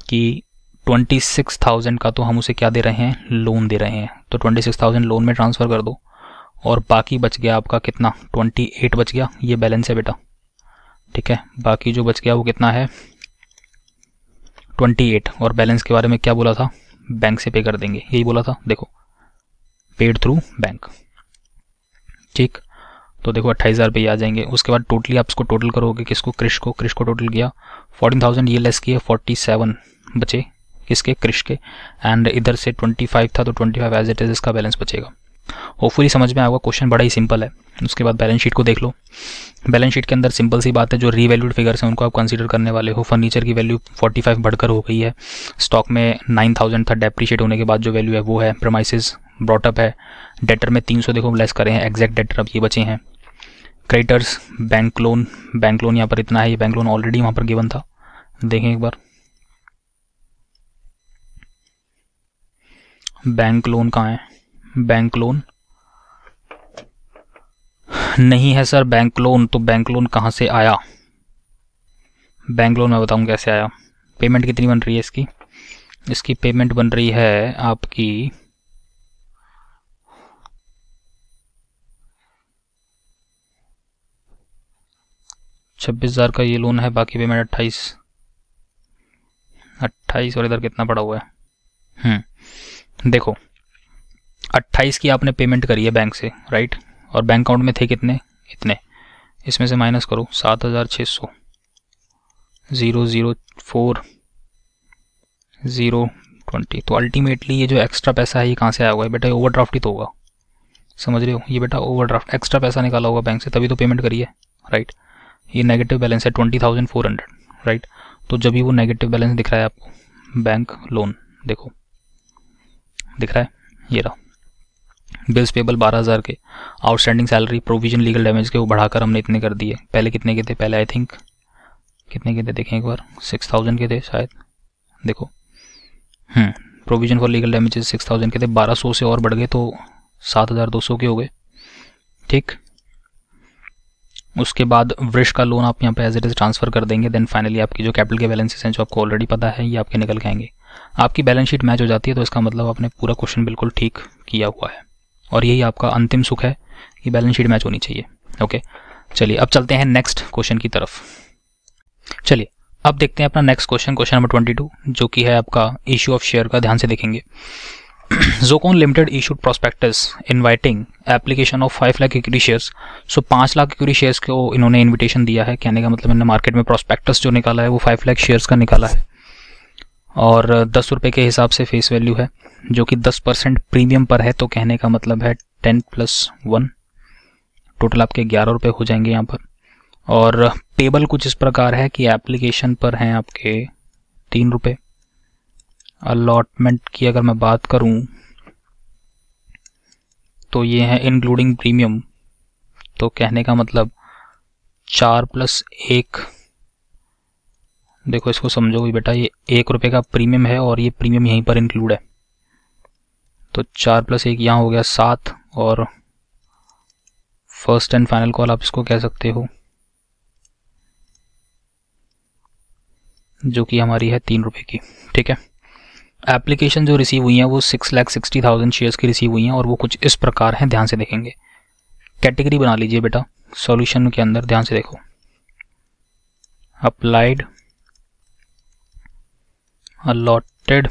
कि 26000 का तो हम उसे क्या दे रहे हैं, लोन दे रहे हैं, तो 26000 लोन में ट्रांसफ़र कर दो, और बाकी बच गया आपका कितना, 28 बच गया, ये बैलेंस है बेटा, ठीक है। बाकी जो बच गया वो कितना है, 28, और बैलेंस के बारे में क्या बोला था, बैंक से पे कर देंगे, यही बोला था, देखो पेड थ्रू बैंक, ठीक। तो देखो 28000 रुपये आ जाएंगे। उसके बाद टोटली आप इसको टोटल करोगे, किसको, कृष को टोटल किया 14000, ये लेस किए 47 बचे किसके, कृष के, एंड इधर से 25 था तो 25 एज इट इज इसका बैलेंस बचेगा। होपफुली समझ में आएगा, क्वेश्चन बड़ा ही सिंपल है। उसके बाद बैलेंस शीट को देख लो, बैलेंस शीट के अंदर सिंपल सी बात है, जो रीवैल्यूड फिगर्स हैं उनको आप कंसीडर करने वाले हो। फर्नीचर की वैल्यू 45 बढ़कर हो गई है, स्टॉक में 9000 था, डेप्रीशिएट होने के बाद जो वैल्यू है वो है, प्रीमाइसेस ब्रॉटअप है, डेटर में 300 देखो लेस करे हैं, एग्जैक्ट डेटर अब ये बचे हैं, क्रेडिटर्स, बैंक लोन यहाँ पर इतना है, ये बैंक लोन ऑलरेडी वहाँ पर गिवन था, देखें एक बार, बैंक लोन कहाँ है, बैंक लोन नहीं है सर, बैंक लोन, तो बैंक लोन कहाँ से आया, बैंक लोन मैं बताऊँ कैसे आया। पेमेंट कितनी बन रही है इसकी पेमेंट बन रही है आपकी 26,000 का ये लोन है, बाकी पेमेंट 28 और इधर कितना पड़ा हुआ है, देखो 28 की आपने पेमेंट करी है बैंक से, राइट, और बैंक अकाउंट में थे कितने, इतने, इसमें से माइनस करो 7600, 004,020, तो अल्टीमेटली ये जो एक्स्ट्रा पैसा है ये कहाँ से आया हुआ है बेटा, ओवरड्राफ्ट ही तो होगा, समझ रहे हो, ये बेटा ओवरड्राफ्ट एक्स्ट्रा पैसा निकाला होगा बैंक से, तभी तो पेमेंट करी है, राइट। ये नेगेटिव बैलेंस है 20,400, राइट। तो जब भी वो नेगेटिव बैलेंस दिख रहा है आपको बैंक लोन, देखो दिख रहा है, ये रहा। बिल्स पेबल 12,000 के, outstanding salary, provision legal damage के वो बढ़ाकर हमने इतने कर दिए। पहले कितने के थे, पहले आई थिंक कितने के थे देखें एक बार, 6,000 के थे शायद, देखो प्रोविजन फॉर लीगल डैमेजेस 6,000 के थे, 1200 से और बढ़ गए तो 7,200 के हो गए। ठीक, उसके बाद वृष का लोन आप यहाँ पे एज इट इज ट्रांसफर कर देंगे। देन फाइनली आपकी जो कैपिटल के बैलेंसेस हैं जो आपको ऑलरेडी पता है ये आपके निकल के आएंगे। आपकी बैलेंस शीट मैच हो जाती है तो इसका मतलब आपने पूरा क्वेश्चन बिल्कुल ठीक किया हुआ है, और यही आपका अंतिम सुख है कि बैलेंस शीट मैच होनी चाहिए। ओके, चलिए अब चलते हैं नेक्स्ट क्वेश्चन की तरफ। चलिए अब देखते हैं अपना नेक्स्ट क्वेश्चन, क्वेश्चन नंबर 22, जो कि है आपका इश्यू ऑफ शेयर का। ध्यान से देखेंगे। Zocon Limited issued prospectus inviting application of 5 lakh equity shares. So 5 lakh equity shares को इन्होंने इनविटेशन दिया है। कहने का मतलब इन्होंने मार्केट में प्रोस्पेक्टस जो निकाला है वो 5 लाख शेयर्स का निकाला है, और 10 रुपये के हिसाब से फेस वैल्यू है, जो कि 10% प्रीमियम पर है। तो कहने का मतलब है 10 + 1, टोटल आपके 11 रुपये हो जाएंगे यहाँ पर। और पेबल कुछ इस प्रकार है कि एप्लीकेशन पर हैं आपके 3 रुपये। अलॉटमेंट की अगर मैं बात करूं तो ये है इंक्लूडिंग प्रीमियम, तो कहने का मतलब 4 + 1, देखो इसको समझो बेटा, ये 1 रुपये का प्रीमियम है और ये प्रीमियम यहीं पर इंक्लूड है, तो 4 + 1 यहाँ हो गया 7, और फर्स्ट एंड फाइनल कॉल आप इसको कह सकते हो, जो कि हमारी है 3 रुपये की। ठीक है, एप्लीकेशन जो रिसीव हुई हैं वो 6,60,000 शेयर्स की रिसीव हुई हैं, और वो कुछ इस प्रकार हैं, ध्यान से देखेंगे। कैटेगरी बना लीजिए बेटा सॉल्यूशन के अंदर, ध्यान से देखो। Applied, allotted,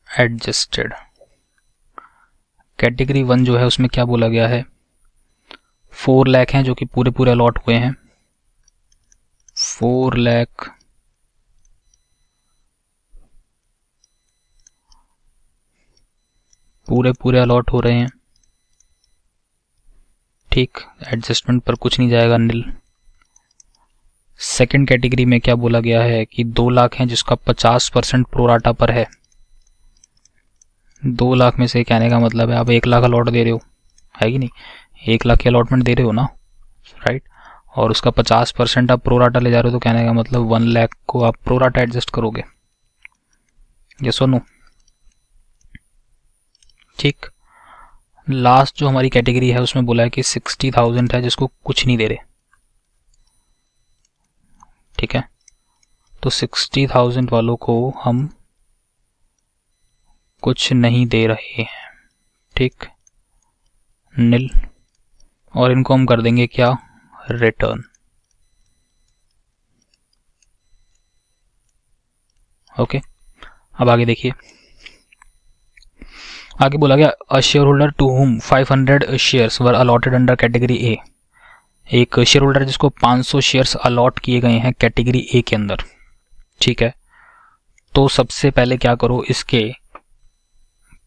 adjusted. कैटेगरी 1 जो है उसमें क्या बोला गया है, 4 लाख हैं जो कि पूरे पूरे अलॉट हुए हैं। 4 लाख पूरे पूरे अलॉट हो रहे हैं। ठीक, एडजस्टमेंट पर कुछ नहीं जाएगा, नील। सेकंड कैटेगरी में क्या बोला गया है कि 2 लाख हैं जिसका 50% प्रोराटा पर है। 2 लाख में से कहने का मतलब है आप 1 लाख अलॉट दे रहे हो, है कि नहीं, 1 लाख की अलॉटमेंट दे रहे हो ना, राइट, और उसका 50% आप प्रोराटा ले जा रहे हो, तो कहने का मतलब 1 लाख को आप प्रोराटा एडजस्ट करोगे। ये सुनो, ठीक। लास्ट जो हमारी कैटेगरी है उसमें बोला है कि 60,000 है जिसको कुछ नहीं दे रहे। ठीक है, तो 60,000 वालों को हम कुछ नहीं दे रहे हैं। ठीक, नील, और इनको हम कर देंगे क्या, रिटर्न। ओके, अब आगे देखिए। आगे बोला गया a share holder to whom 500 shares were allotted under category A. एक शेयर होल्डर जिसको 500 शेयर्स अलॉट किए गए हैं कैटेगरी ए के अंदर। ठीक है, तो सबसे पहले क्या करो, इसके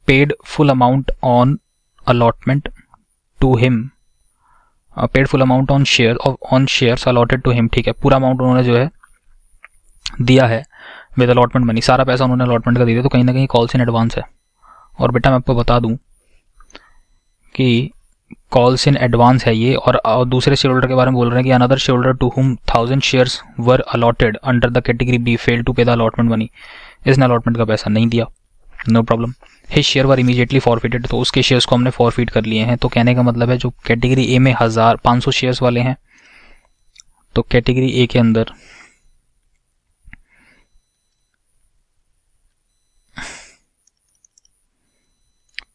paid full amount on allotment to him, paid full amount on shares allotted to him. ठीक है, पूरा अमाउंट उन्होंने जो है दिया है विद अलॉटमेंट मनी, सारा पैसा उन्होंने अलॉटमेंट का दिया, तो कहीं ना कहीं कॉल्स इन एडवांस है। और बेटा मैं आपको बता दूं कि कॉल्स इन एडवांस है ये, और दूसरे शेयर होल्डर के बारे में बोल रहे हैं कि another share holder to whom 1000 shares were allotted under the category B fail to pay the allotment money. इसने अलॉटमेंट का पैसा नहीं दिया, no problem. His share were immediately forfeited, तो उसके शेयर्स को हमने फॉरफिट कर लिए हैं। तो कहने का मतलब है जो कैटेगरी ए में 500 शेयर्स वाले हैं, तो कैटेगरी ए के अंदर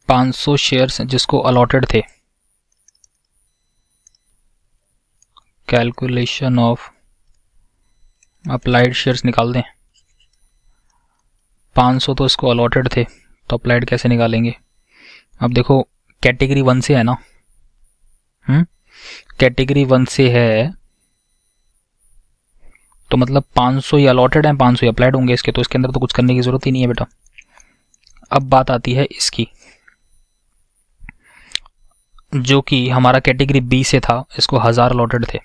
$500 शेयर्स जिसको अलॉटेड थे, कैलकुलेशन ऑफ अप्लाइड शेयर्स निकाल दें। 500 तो इसको अलॉटेड थे, तो अप्लाइड कैसे निकालेंगे। अब देखो कैटेगरी 1 से है ना, कैटेगरी 1 से है तो मतलब 500 ही अलॉटेड है, 500 ही अप्लाइड होंगे इसके, तो इसके अंदर तो कुछ करने की जरूरत ही नहीं है बेटा। अब बात आती है इसकी, जो कि हमारा कैटेगरी बी से था, इसको 1000 अलॉटेड थे।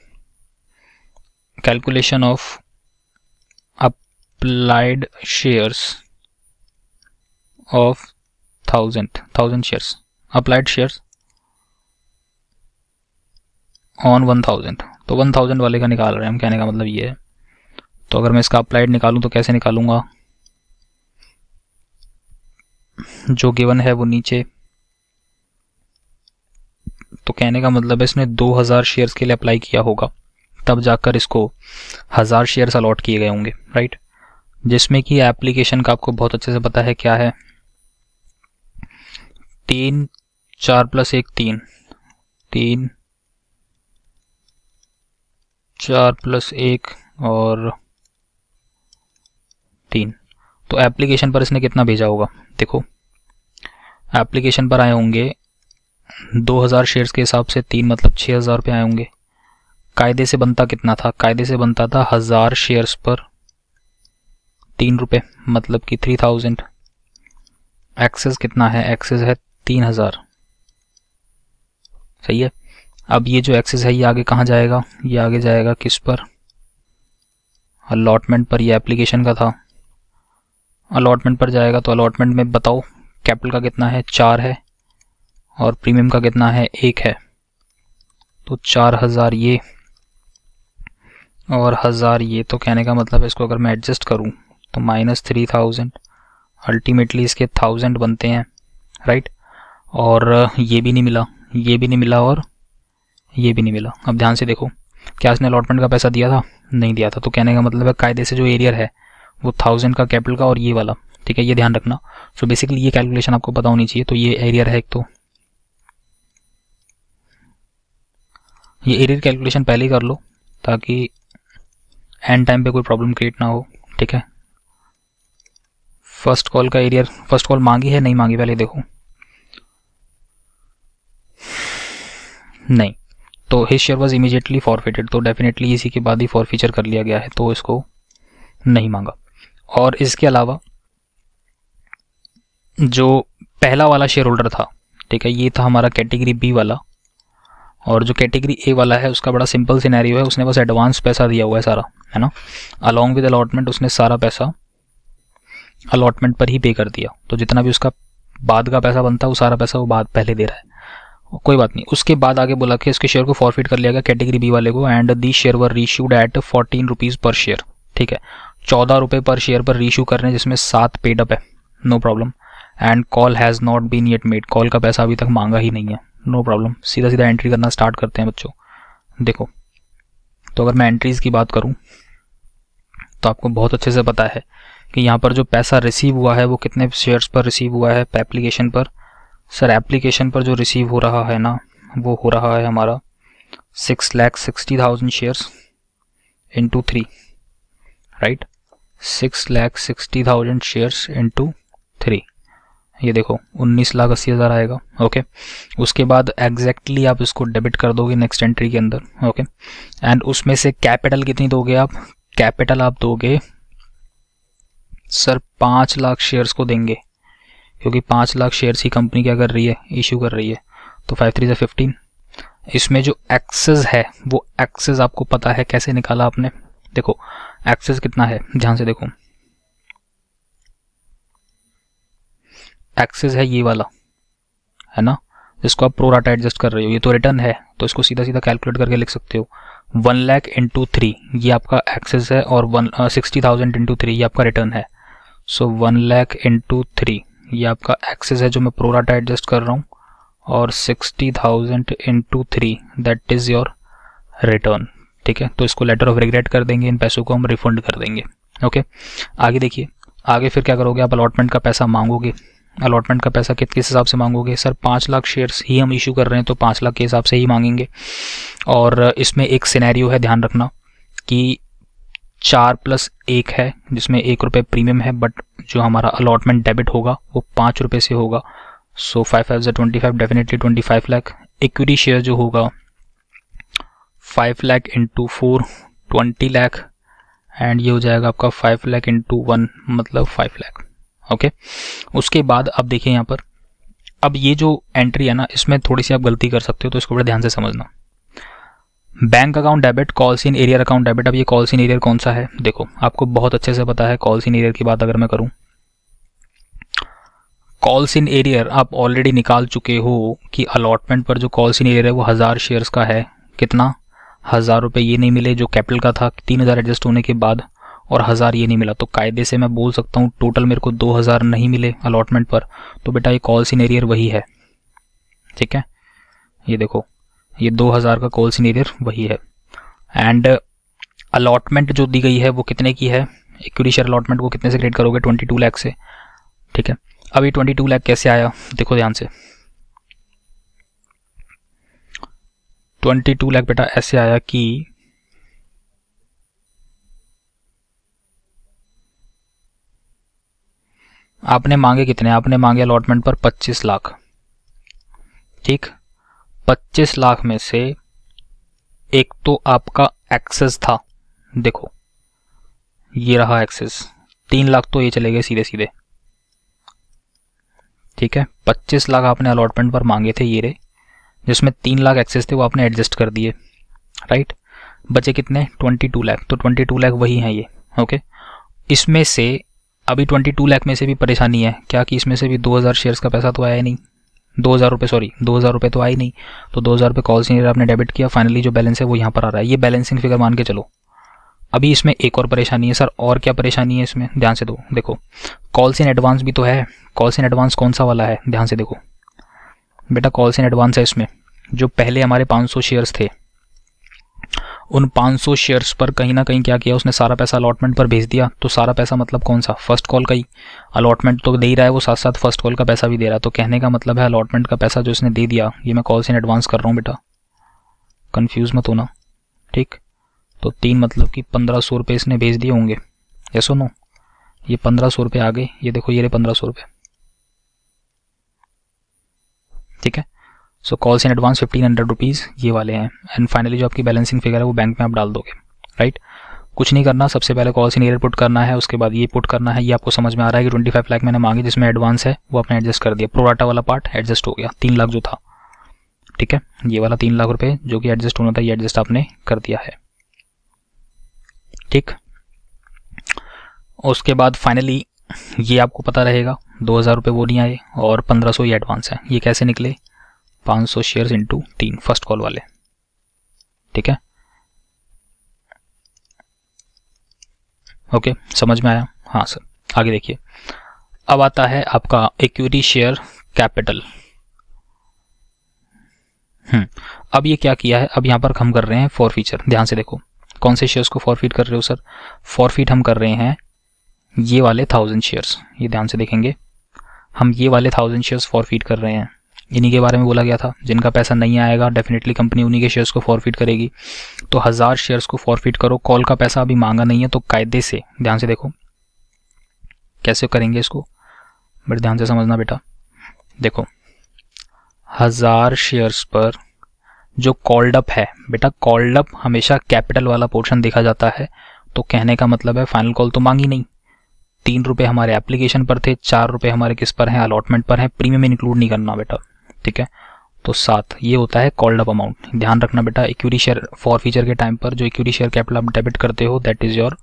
Calculation of applied shares of 1000 shares, applied shares on 1000, तो 1000 वाले का निकाल रहे हैं हम, कहने का मतलब ये है। तो अगर मैं इसका अप्लाइड निकालूं तो कैसे निकालूंगा, जो गिवन है वो नीचे, तो कहने का मतलब है इसने 2000 शेयर्स के लिए अप्लाई किया होगा, तब जाकर इसको 1000 शेयर्स अलॉट किए गए होंगे, राइट। जिसमें कि एप्लीकेशन का आपको बहुत अच्छे से पता है क्या है, 3 4 + 1 3, 3 4 + 1 और 3। तो एप्लीकेशन पर इसने कितना भेजा होगा, देखो एप्लीकेशन पर आए होंगे 2000 शेयर्स के हिसाब से 3 मतलब 6000 रुपये आए होंगे। कायदे से बनता कितना था, कायदे से बनता था 1000 शेयर्स पर 3 रुपये, मतलब कि 3000। एक्सेस कितना है, एक्सेस है 3000, सही है। अब ये जो एक्सेस है ये आगे कहाँ जाएगा, ये आगे जाएगा किस पर, अलॉटमेंट पर। ये एप्लीकेशन का था, अलॉटमेंट पर जाएगा। तो अलॉटमेंट में बताओ कैपिटल का कितना है, 4 है, और प्रीमियम का कितना है, 1 है। तो 4000 ये और 1000 ये, तो कहने का मतलब है इसको अगर मैं एडजस्ट करूं तो -3000, अल्टीमेटली इसके 1000 बनते हैं, राइट। और ये भी नहीं मिला, ये भी नहीं मिला और ये भी नहीं मिला। अब ध्यान से देखो, क्या इसने अलॉटमेंट का पैसा दिया था, नहीं दिया था। तो कहने का मतलब है कायदे से जो एरियर है वो 1000 का कैपिटल का और ये वाला, ठीक है, ये ध्यान रखना। सो बेसिकली ये कैलकुलेशन आपको पता होनी चाहिए। तो ये एरियर है एक, तो ये एरियर कैलकुलेशन पहले ही कर लो ताकि एंड टाइम पे कोई प्रॉब्लम क्रिएट ना हो, ठीक है। फर्स्ट कॉल का एरियर, फर्स्ट कॉल मांगी है नहीं मांगी, पहले देखो, नहीं। तो his share was immediately forfeited, तो डेफिनेटली इसी के बाद ही फॉरफीचर कर लिया गया है, तो इसको नहीं मांगा। और इसके अलावा जो पहला वाला शेयर होल्डर था, ठीक है, ये था हमारा कैटेगरी बी वाला, और जो कैटेगरी ए वाला है उसका बड़ा सिंपल सिनेरियो है, उसने बस एडवांस पैसा दिया हुआ है सारा, है ना, अलॉन्ग विद अलॉटमेंट उसने सारा पैसा अलॉटमेंट पर ही पे कर दिया। तो जितना भी उसका बाद का पैसा बनता है वो सारा पैसा वो बाद पहले दे रहा है, कोई बात नहीं। उसके बाद आगे बोला कि इसके शेयर को फॉरफिट कर लिया गया कैटेगरी बी वाले को, and the share were reissued at 14 rupees per share, ठीक है, 14 रुपये पर शेयर पर रीइश्यू कर रहे हैं, जिसमें 7 पेड अप है, no problem. And call has not been yet made, call का पैसा अभी तक मांगा ही नहीं है, नो प्रॉब्लम। सीधा सीधा एंट्री करना स्टार्ट करते हैं बच्चों। देखो, तो अगर मैं एंट्रीज की बात करूं तो आपको बहुत अच्छे से पता है कि यहाँ पर जो पैसा रिसीव हुआ है वो कितने शेयर्स पर रिसीव हुआ है, एप्लीकेशन पर। सर एप्लीकेशन पर जो रिसीव हो रहा है ना, वो हो रहा है हमारा 6,60,000 shares into 3, right, 6,60,000 shares into 3, ये देखो 19,80,000 आएगा, ओके। उसके बाद एग्जैक्टली आप इसको डेबिट कर दोगे नेक्स्ट एंट्री के अंदर, ओके। एंड उसमें से कैपिटल कितनी दोगे आप, कैपिटल आप दोगे सर 5 लाख शेयर्स को देंगे, क्योंकि 5 लाख शेयर्स ही कंपनी क्या कर रही है, इशू कर रही है। तो 5 3 15। इसमें जो एक्सेस है वो एक्सेस आपको पता है कैसे निकाला आपने, देखो एक्सेस कितना है, ध्यान से देखो, एक्सेस है ये वाला, है ना, जिसको आप प्रो राटा एडजस्ट कर रहे हो। ये तो रिटर्न है, तो इसको सीधा सीधा कैलकुलेट करके लिख सकते हो। 1 लाख इंटू 3 ये आपका एक्सेस है, और 60,000 इंटू 3 ये आपका रिटर्न है। सो 1 लाख इंटू 3 ये आपका एक्सेस है जो मैं प्रो राटा एडजस्ट कर रहा हूँ, और 60,000 into 3 that is your return, ठीक है। तो इसको लेटर ऑफ रिग्रेट कर देंगे, इन पैसों को हम रिफंड कर देंगे, ओके। आगे देखिए, आगे फिर क्या करोगे आप, अलॉटमेंट का पैसा मांगोगे। अलॉटमेंट का पैसा किस हिसाब से मांगोगे, सर 5 लाख शेयर्स ही हम इशू कर रहे हैं तो 5 लाख के हिसाब से ही मांगेंगे। और इसमें एक सिनेरियो है, ध्यान रखना कि 4 + 1 है, जिसमें 1 रुपये प्रीमियम है, बट जो हमारा अलॉटमेंट डेबिट होगा वो 5 रुपये से होगा। सो 5 5 25, डेफिनेटली 25 लाख। इक्विटी शेयर जो होगा 5 लाख इंटू 4 20 लाख, एंड ये हो जाएगा आपका 5 लाख इंटू 1 मतलब 5 लाख, ओके। उसके बाद अब देखिए यहाँ पर, अब ये जो एंट्री है ना इसमें थोड़ी सी आप गलती कर सकते हो, तो इसको बड़े ध्यान से समझना। Bank account debit, call in arrear account debit. अब ये कॉल सीन एरियर कौन सा है, देखो आपको बहुत अच्छे से पता है। कॉल सीन एरियर की बात अगर मैं करूं, कॉल्स इन एरियर आप ऑलरेडी निकाल चुके हो कि अलॉटमेंट पर जो कॉल्स इन एरियर है वो 1000 शेयर्स का है। कितना? 1000 रुपये ये नहीं मिले जो कैपिटल का था 3000 एडजस्ट होने के बाद, और 1000 ये नहीं मिला, तो कायदे से मैं बोल सकता हूँ टोटल मेरे को 2000 नहीं मिले अलॉटमेंट पर। तो बेटा ये कॉल्स इन एरियर वही है, ठीक है। ये देखो ये 2000 का कॉल्स इन एरियर वही है। एंड अलॉटमेंट जो दी गई है वो कितने की है? इक्विटी शेयर अलॉटमेंट को कितने से क्रिएट करोगे? 22 लाख से, ठीक है। अब ये 22 लाख कैसे आया देखो ध्यान से। 22 लाख बेटा ऐसे आया कि आपने मांगे कितने? आपने मांगे अलॉटमेंट पर 25 लाख, ठीक। 25 लाख में से एक तो आपका एक्सेस था, देखो ये रहा एक्सेस, 3 लाख तो ये चले गए सीधे सीधे, ठीक है। 25 लाख आपने अलॉटमेंट पर मांगे थे ये रे, जिसमें 3 लाख एक्सेस थे वो आपने एडजस्ट कर दिए, राइट। बचे कितने? 22 लाख। तो 22 लाख वही हैं ये, ओके। इसमें से अभी 22 लाख में से भी परेशानी है क्या कि इसमें से भी 2000 शेयर्स का पैसा तो आया नहीं, 2000 रुपये, सॉरी 2000 रुपये तो आए नहीं। तो 2000 रुपये कॉल सीनियर आपने डेबिट किया, फाइनली जो बैलेंस है वो यहाँ पर आ रहा है, ये बैलेंसिंग फिगर मान के चलो। अभी इसमें एक और परेशानी है सर, और क्या परेशानी है इसमें? ध्यान से दो, देखो कॉल्स इन एडवांस भी तो है। कॉल्स इन एडवांस कौन सा वाला है? ध्यान से देखो बेटा, कॉल्स इन एडवांस है इसमें जो पहले हमारे 500 शेयर्स थे, उन 500 शेयर्स पर कहीं ना कहीं क्या किया उसने, सारा पैसा अलॉटमेंट पर भेज दिया। तो सारा पैसा मतलब कौन सा? फर्स्ट कॉल का ही। अलॉटमेंट तो दे ही रहा है वो, साथ साथ फर्स्ट कॉल का पैसा भी दे रहा है। तो कहने का मतलब है अलॉटमेंट का पैसा जो इसने दे दिया, ये मैं कॉल्स इन एडवांस कर रहा हूँ बेटा, कंफ्यूज मत होना, ठीक। तो 3 मतलब कि 1500 रुपये इसने भेज दिए होंगे, यस और नो? ये 1500 रुपये आ गए, ये देखो ये रहे 1500 रुपये, ठीक है। सो कॉल्स इन एडवांस 1500 रुपीज़ ये वाले हैं। एंड फाइनली जो आपकी बैलेंसिंग फिगर है वो बैंक में आप डाल दोगे, राइट। कुछ नहीं करना, सबसे पहले कॉल्स इन एरियर पुट करना है, उसके बाद ये पुट करना है। ये आपको समझ में आ रहा है कि 25 लाख मैंने मांगे जिसमें एडवांस है वो आपने एडजस्ट कर दिया, प्रोराटा वाला पार्ट एडजस्ट हो गया, 3 लाख जो था, ठीक है। ये वाला 3 लाख रुपये जो कि एडजस्ट होना था ये एडजस्ट आपने कर दिया है, ठीक। उसके बाद फाइनली ये आपको पता रहेगा 2000 रुपये वो नहीं आए और 1500 ये एडवांस है। ये कैसे निकले? 500 शेयर्स इंटू 3 फर्स्ट कॉल वाले, ठीक है। ओके, समझ में आया? हाँ सर। आगे देखिए, अब आता है आपका इक्विटी शेयर कैपिटल। अब ये क्या किया है, अब यहाँ पर हम कर रहे हैं फॉरफीचर। ध्यान से देखो, कौन से शेयर्स को फॉरफीट कर रहे हो सर? फॉरफीट हम कर रहे हैं ये वाले 1000 शेयर्स। ये ध्यान से देखेंगे, हम ये वाले 1000 शेयर्स फॉरफीट कर रहे हैं। इन्हीं के बारे में बोला गया था, जिनका पैसा नहीं आएगा डेफिनेटली कंपनी उन्हीं के शेयर्स को फॉरफीट करेगी। तो 1000 शेयर्स को फॉरफीट करो। कॉल का पैसा अभी मांगा नहीं है, तो कायदे से ध्यान से देखो कैसे करेंगे इसको, बट ध्यान से समझना बेटा। देखो 1000 शेयर्स पर जो कॉल्ड अप है बेटा, कॉल्ड अप हमेशा कैपिटल वाला पोर्शन देखा जाता है। तो कहने का मतलब है फाइनल कॉल तो मांगी नहीं, 3 रुपये हमारे एप्लीकेशन पर थे, 4 रुपये हमारे किस पर हैं? अलॉटमेंट पर है। प्रीमियम इंक्लूड नहीं करना बेटा, ठीक है। तो 7 ये होता है कॉल्ड अप अमाउंट। ध्यान रखना बेटा, इक्विटी शेयर फॉर फीचर के टाइम पर जो इक्विटी शेयर कैपिटल आप डेबिट करते हो that is your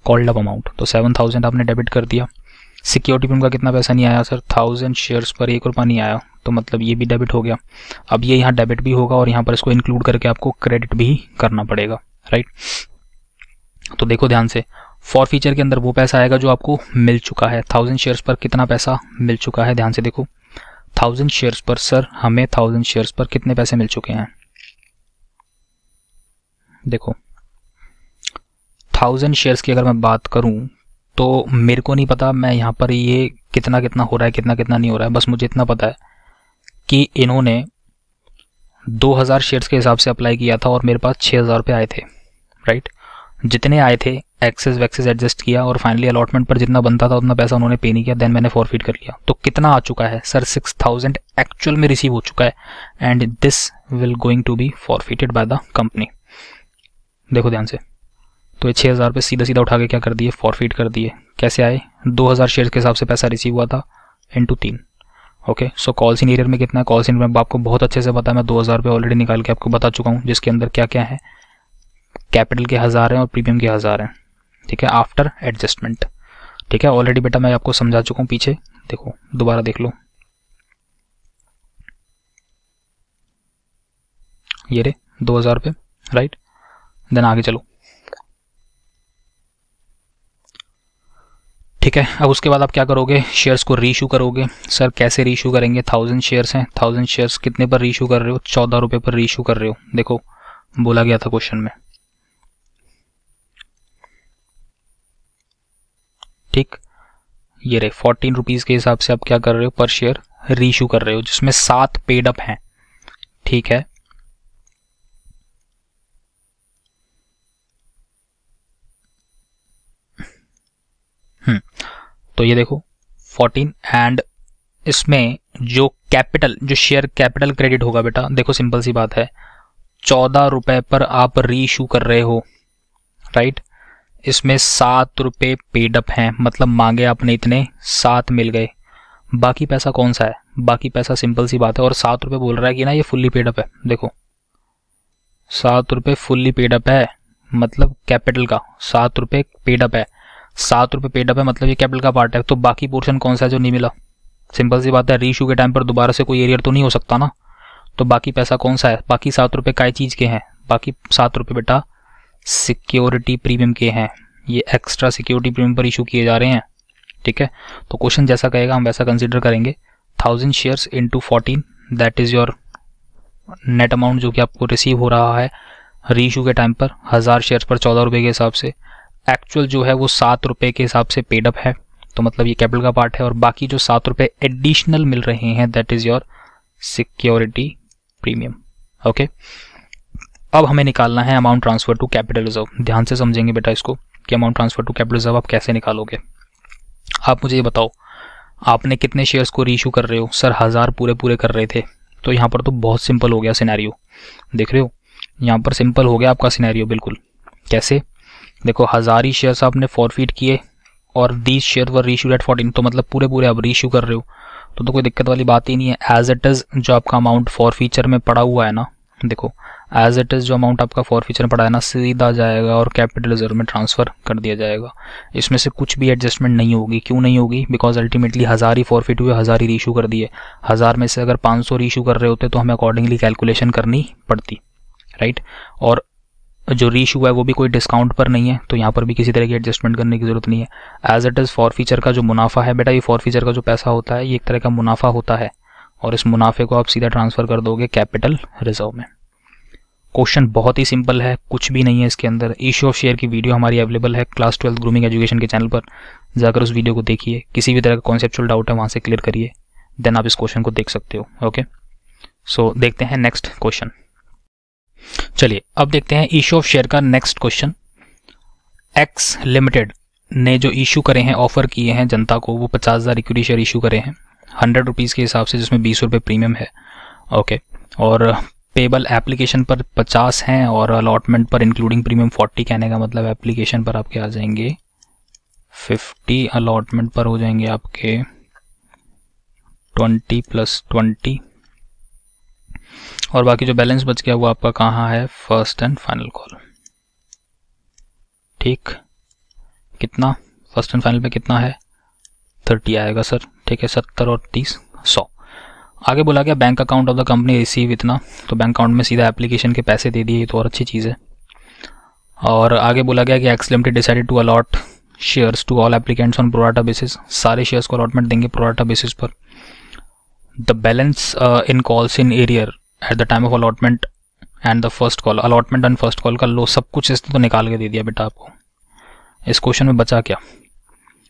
called up amount. तो 7000 आपने डेबिट कर दिया। सिक्योरिटी प्रीमियम का कितना पैसा नहीं आया सर? 1000 शेयर्स पर 1 रुपया नहीं आया, तो मतलब ये भी डेबिट हो गया। अब ये यहाँ डेबिट भी होगा और यहाँ पर इसको इंक्लूड करके आपको क्रेडिट भी करना पड़ेगा, राइट। तो देखो ध्यान से, फॉर फीचर के अंदर वो पैसा आएगा जो आपको मिल चुका है। 1000 शेयर्स पर कितना पैसा मिल चुका है? ध्यान से देखो, 1000 शेयर्स पर सर हमें 1000 शेयर्स पर कितने पैसे मिल चुके हैं? देखो 1000 शेयर्स की अगर मैं बात करूं तो मेरे को नहीं पता मैं यहाँ पर ये कितना कितना हो रहा है, कितना कितना नहीं हो रहा है। बस मुझे इतना पता है कि इन्होंने 2000 शेयर्स के हिसाब से अप्लाई किया था और मेरे पास 6000 रुपये आए थे, राइट। जितने आए थे एक्सेस वैक्सेस एडजस्ट किया और फाइनली अलॉटमेंट पर जितना बनता था उतना पैसा उन्होंने पे नहीं किया, देन मैंने फॉरफीट कर लिया। तो कितना आ चुका है सर? 6000 एक्चुअल में रिसीव हो चुका है and this will going to be forfeited by the company. देखो ध्यान से, तो ये 6000 रुपये सीधा सीधा उठा के क्या कर दिए? फॉरफीट कर दिए। कैसे आए? 2000 शेयर के हिसाब से पैसा रिसीव हुआ था into 3। Okay, so calls in arrear में कितना है? कॉल्स इन में आपको बहुत अच्छे से पता है, मैं 2000 रुपये ऑलरेडी निकाल के आपको बता चुका हूँ, जिसके अंदर क्या क्या है। कैपिटल के 1000 हैं और प्रीमियम के 1000 हैं, ठीक है, आफ्टर एडजस्टमेंट, ठीक है। ऑलरेडी बेटा मैं आपको समझा चुका हूँ पीछे, देखो दोबारा देख लो, ये रे 2000 रुपये, राइट। देन आगे चलो, ठीक है। अब उसके बाद आप क्या करोगे, शेयर्स को रीइशू करोगे। सर कैसे रीइशू करेंगे, 1000 शेयर्स हैं, 1000 शेयर्स कितने पर रीइशू कर रहे हो, 14 रुपये पर रीइशू कर रहे हो। देखो बोला गया था क्वेश्चन में, ठीक। ये रहे 14 रुपीज के हिसाब से आप क्या कर रहे हो, पर शेयर रीइशू कर रहे हो, जिसमें 7 पेड अप हैं, ठीक है। तो ये देखो 14 एंड इसमें जो कैपिटल, जो शेयर कैपिटल क्रेडिट होगा बेटा, देखो सिंपल सी बात है, 14 रुपए पर आप रीइशू कर रहे हो, राइट। इसमें 7 रुपए पेड अप हैं, मतलब मांगे आपने इतने, 7 मिल गए। बाकी पैसा कौन सा है, बाकी पैसा सिंपल सी बात है, और 7 रुपए बोल रहा है कि ना ये फुल्ली पेड अप है। देखो 7 रुपए फुल्ली पेड अप है, मतलब कैपिटल का 7 रुपए पेड अप है, 7 रुपए पेड अप है, मतलब ये कैपिटल का पार्ट है। तो बाकी पोर्शन कौन सा है जो नहीं मिला, सिंपल सी बात है, रीइशू के टाइम पर दोबारा से कोई एरियर तो नहीं हो सकता ना। तो बाकी पैसा कौन सा है, बाकी 7 रुपए काय चीज के हैं, बाकी 7 रुपए बेटा सिक्योरिटी प्रीमियम के हैं, ये एक्स्ट्रा सिक्योरिटी प्रीमियम पर इशू किए जा रहे हैं, ठीक है। तो क्वेश्चन जैसा कहेगा हम वैसा कंसीडर करेंगे। 1000 shares into 14, that is your net amount जो कि आपको रिसीव हो रहा है रीइशू के टाइम पर, 1000 शेयर्स पर 14 रुपए के हिसाब से। एक्चुअल जो है वो 7 रुपए के हिसाब से पेड अप है, तो मतलब ये कैपिटल का पार्ट है, और बाकी जो 7 रुपए एडिशनल मिल रहे हैं that is your security premium, okay. अब हमें निकालना है amount transfer to capital reserve. ध्यान से समझेंगे बेटा इसको कि amount transfer to capital reserve आप कैसे निकालोगे। आप मुझे ये बताओ, आपने कितने शेयर्स को रीइशू कर रहे हो, सर 1000 पूरे कर रहे थे। तो यहाँ पर तो बहुत सिंपल हो गया सिनेरियो, देख रहे हो, यहाँ पर सिंपल हो गया आपका सिनेरियो बिल्कुल। कैसे, देखो 1000 ही शेयर्स आपने फॉरफिट किए और these share were reissued eight 14, तो मतलब पूरे आप रीइशू कर रहे हो, तो कोई दिक्कत वाली बात ही नहीं है। एज इट इज जो आपका अमाउंट फॉरफीचर में पड़ा हुआ है ना, देखो एज इट इज जो अमाउंट आपका फॉरफीचर में पड़ा है ना, सीधा जाएगा और कैपिटल रिजर्व में ट्रांसफर कर दिया जाएगा। इसमें से कुछ भी एडजस्टमेंट नहीं होगी। क्यों नहीं होगी, बिकॉज अल्टीमेटली 1000 ही फॉरफिट हुए, 1000 ही रीइशू कर दिए। 1000 में से अगर 500 रीइशू कर रहे होते तो हमें अकॉर्डिंगली कैलकुलेशन करनी पड़ती, राइट। और जो रीइशू है वो भी कोई डिस्काउंट पर नहीं है, तो यहाँ पर भी किसी तरह की एडजस्टमेंट करने की जरूरत नहीं है। एज इट इज फॉरफीचर का जो मुनाफा है बेटा, ये फॉरफीचर का जो पैसा होता है ये एक तरह का मुनाफा होता है, और इस मुनाफे को आप सीधा ट्रांसफर कर दोगे कैपिटल रिजर्व में। क्वेश्चन बहुत ही सिंपल है, कुछ भी नहीं है इसके अंदर। इशू ऑफ शेयर की वीडियो हमारी अवेलेबल है क्लास 12 ग्रूमिंग एजुकेशन के चैनल पर, जाकर उस वीडियो को देखिए। किसी भी तरह का कॉन्सेप्चुअल डाउट है वहाँ से क्लियर करिए, देन आप इस क्वेश्चन को देख सकते हो, ओके। सो देखते हैं नेक्स्ट क्वेश्चन। चलिए अब देखते हैं इशू ऑफ शेयर का नेक्स्ट क्वेश्चन। एक्स लिमिटेड ने जो इशू करे हैं, ऑफर किए हैं जनता को, वो 50,000 इक्विटी शेयर इशू करे हैं 100 रुपीज़ के हिसाब से, जिसमें 20 रुपये प्रीमियम है, ओके। और पेबल एप्लीकेशन पर 50 हैं और अलॉटमेंट पर इंक्लूडिंग प्रीमियम 40, कहने का मतलब एप्लीकेशन पर आपके आ जाएंगे 50, अलॉटमेंट पर हो जाएंगे आपके 20 + 20, और बाकी जो बैलेंस बच गया वो आपका कहाँ है, फर्स्ट एंड फाइनल कॉल, ठीक। कितना फर्स्ट एंड फाइनल पे कितना है, 30 आएगा सर, ठीक है। 70 और 30 100। आगे बोला गया bank account of the company receive इतना, तो बैंक अकाउंट में सीधा एप्लीकेशन के पैसे दे दिए, तो और अच्छी चीज़ है। और आगे बोला गया कि X limited decided to allot shares to all applicants on pro rata basis, सारे शेयर्स को अलॉटमेंट देंगे प्रोराटा बेसिस पर। The balance in calls in arrear at the time of allotment and the first call, allotment and first call का लो सब कुछ इसने तो निकाल के दे दिया बेटा आपको। इस क्वेश्चन में बचा क्या,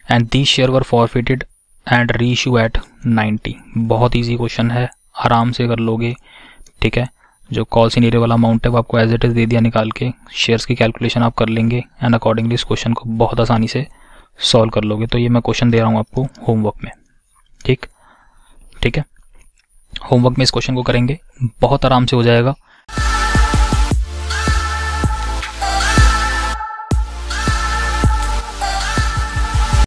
and these share were forfeited and reissue at 90। बहुत इजी क्वेश्चन है, आराम से कर लोगे, ठीक है। जो कॉल्स इन एरिया वाला अमाउंट है वो आपको एज इट इज दे दिया निकाल के, शेयर्स की कैलकुलेशन आप कर लेंगे एंड अकॉर्डिंगली इस क्वेश्चन को बहुत आसानी से सॉल्व कर लोगे। तो ये मैं क्वेश्चन दे रहा हूँ आपको होमवर्क में, ठीक है। होमवर्क में इस क्वेश्चन को करेंगे, बहुत आराम से हो जाएगा।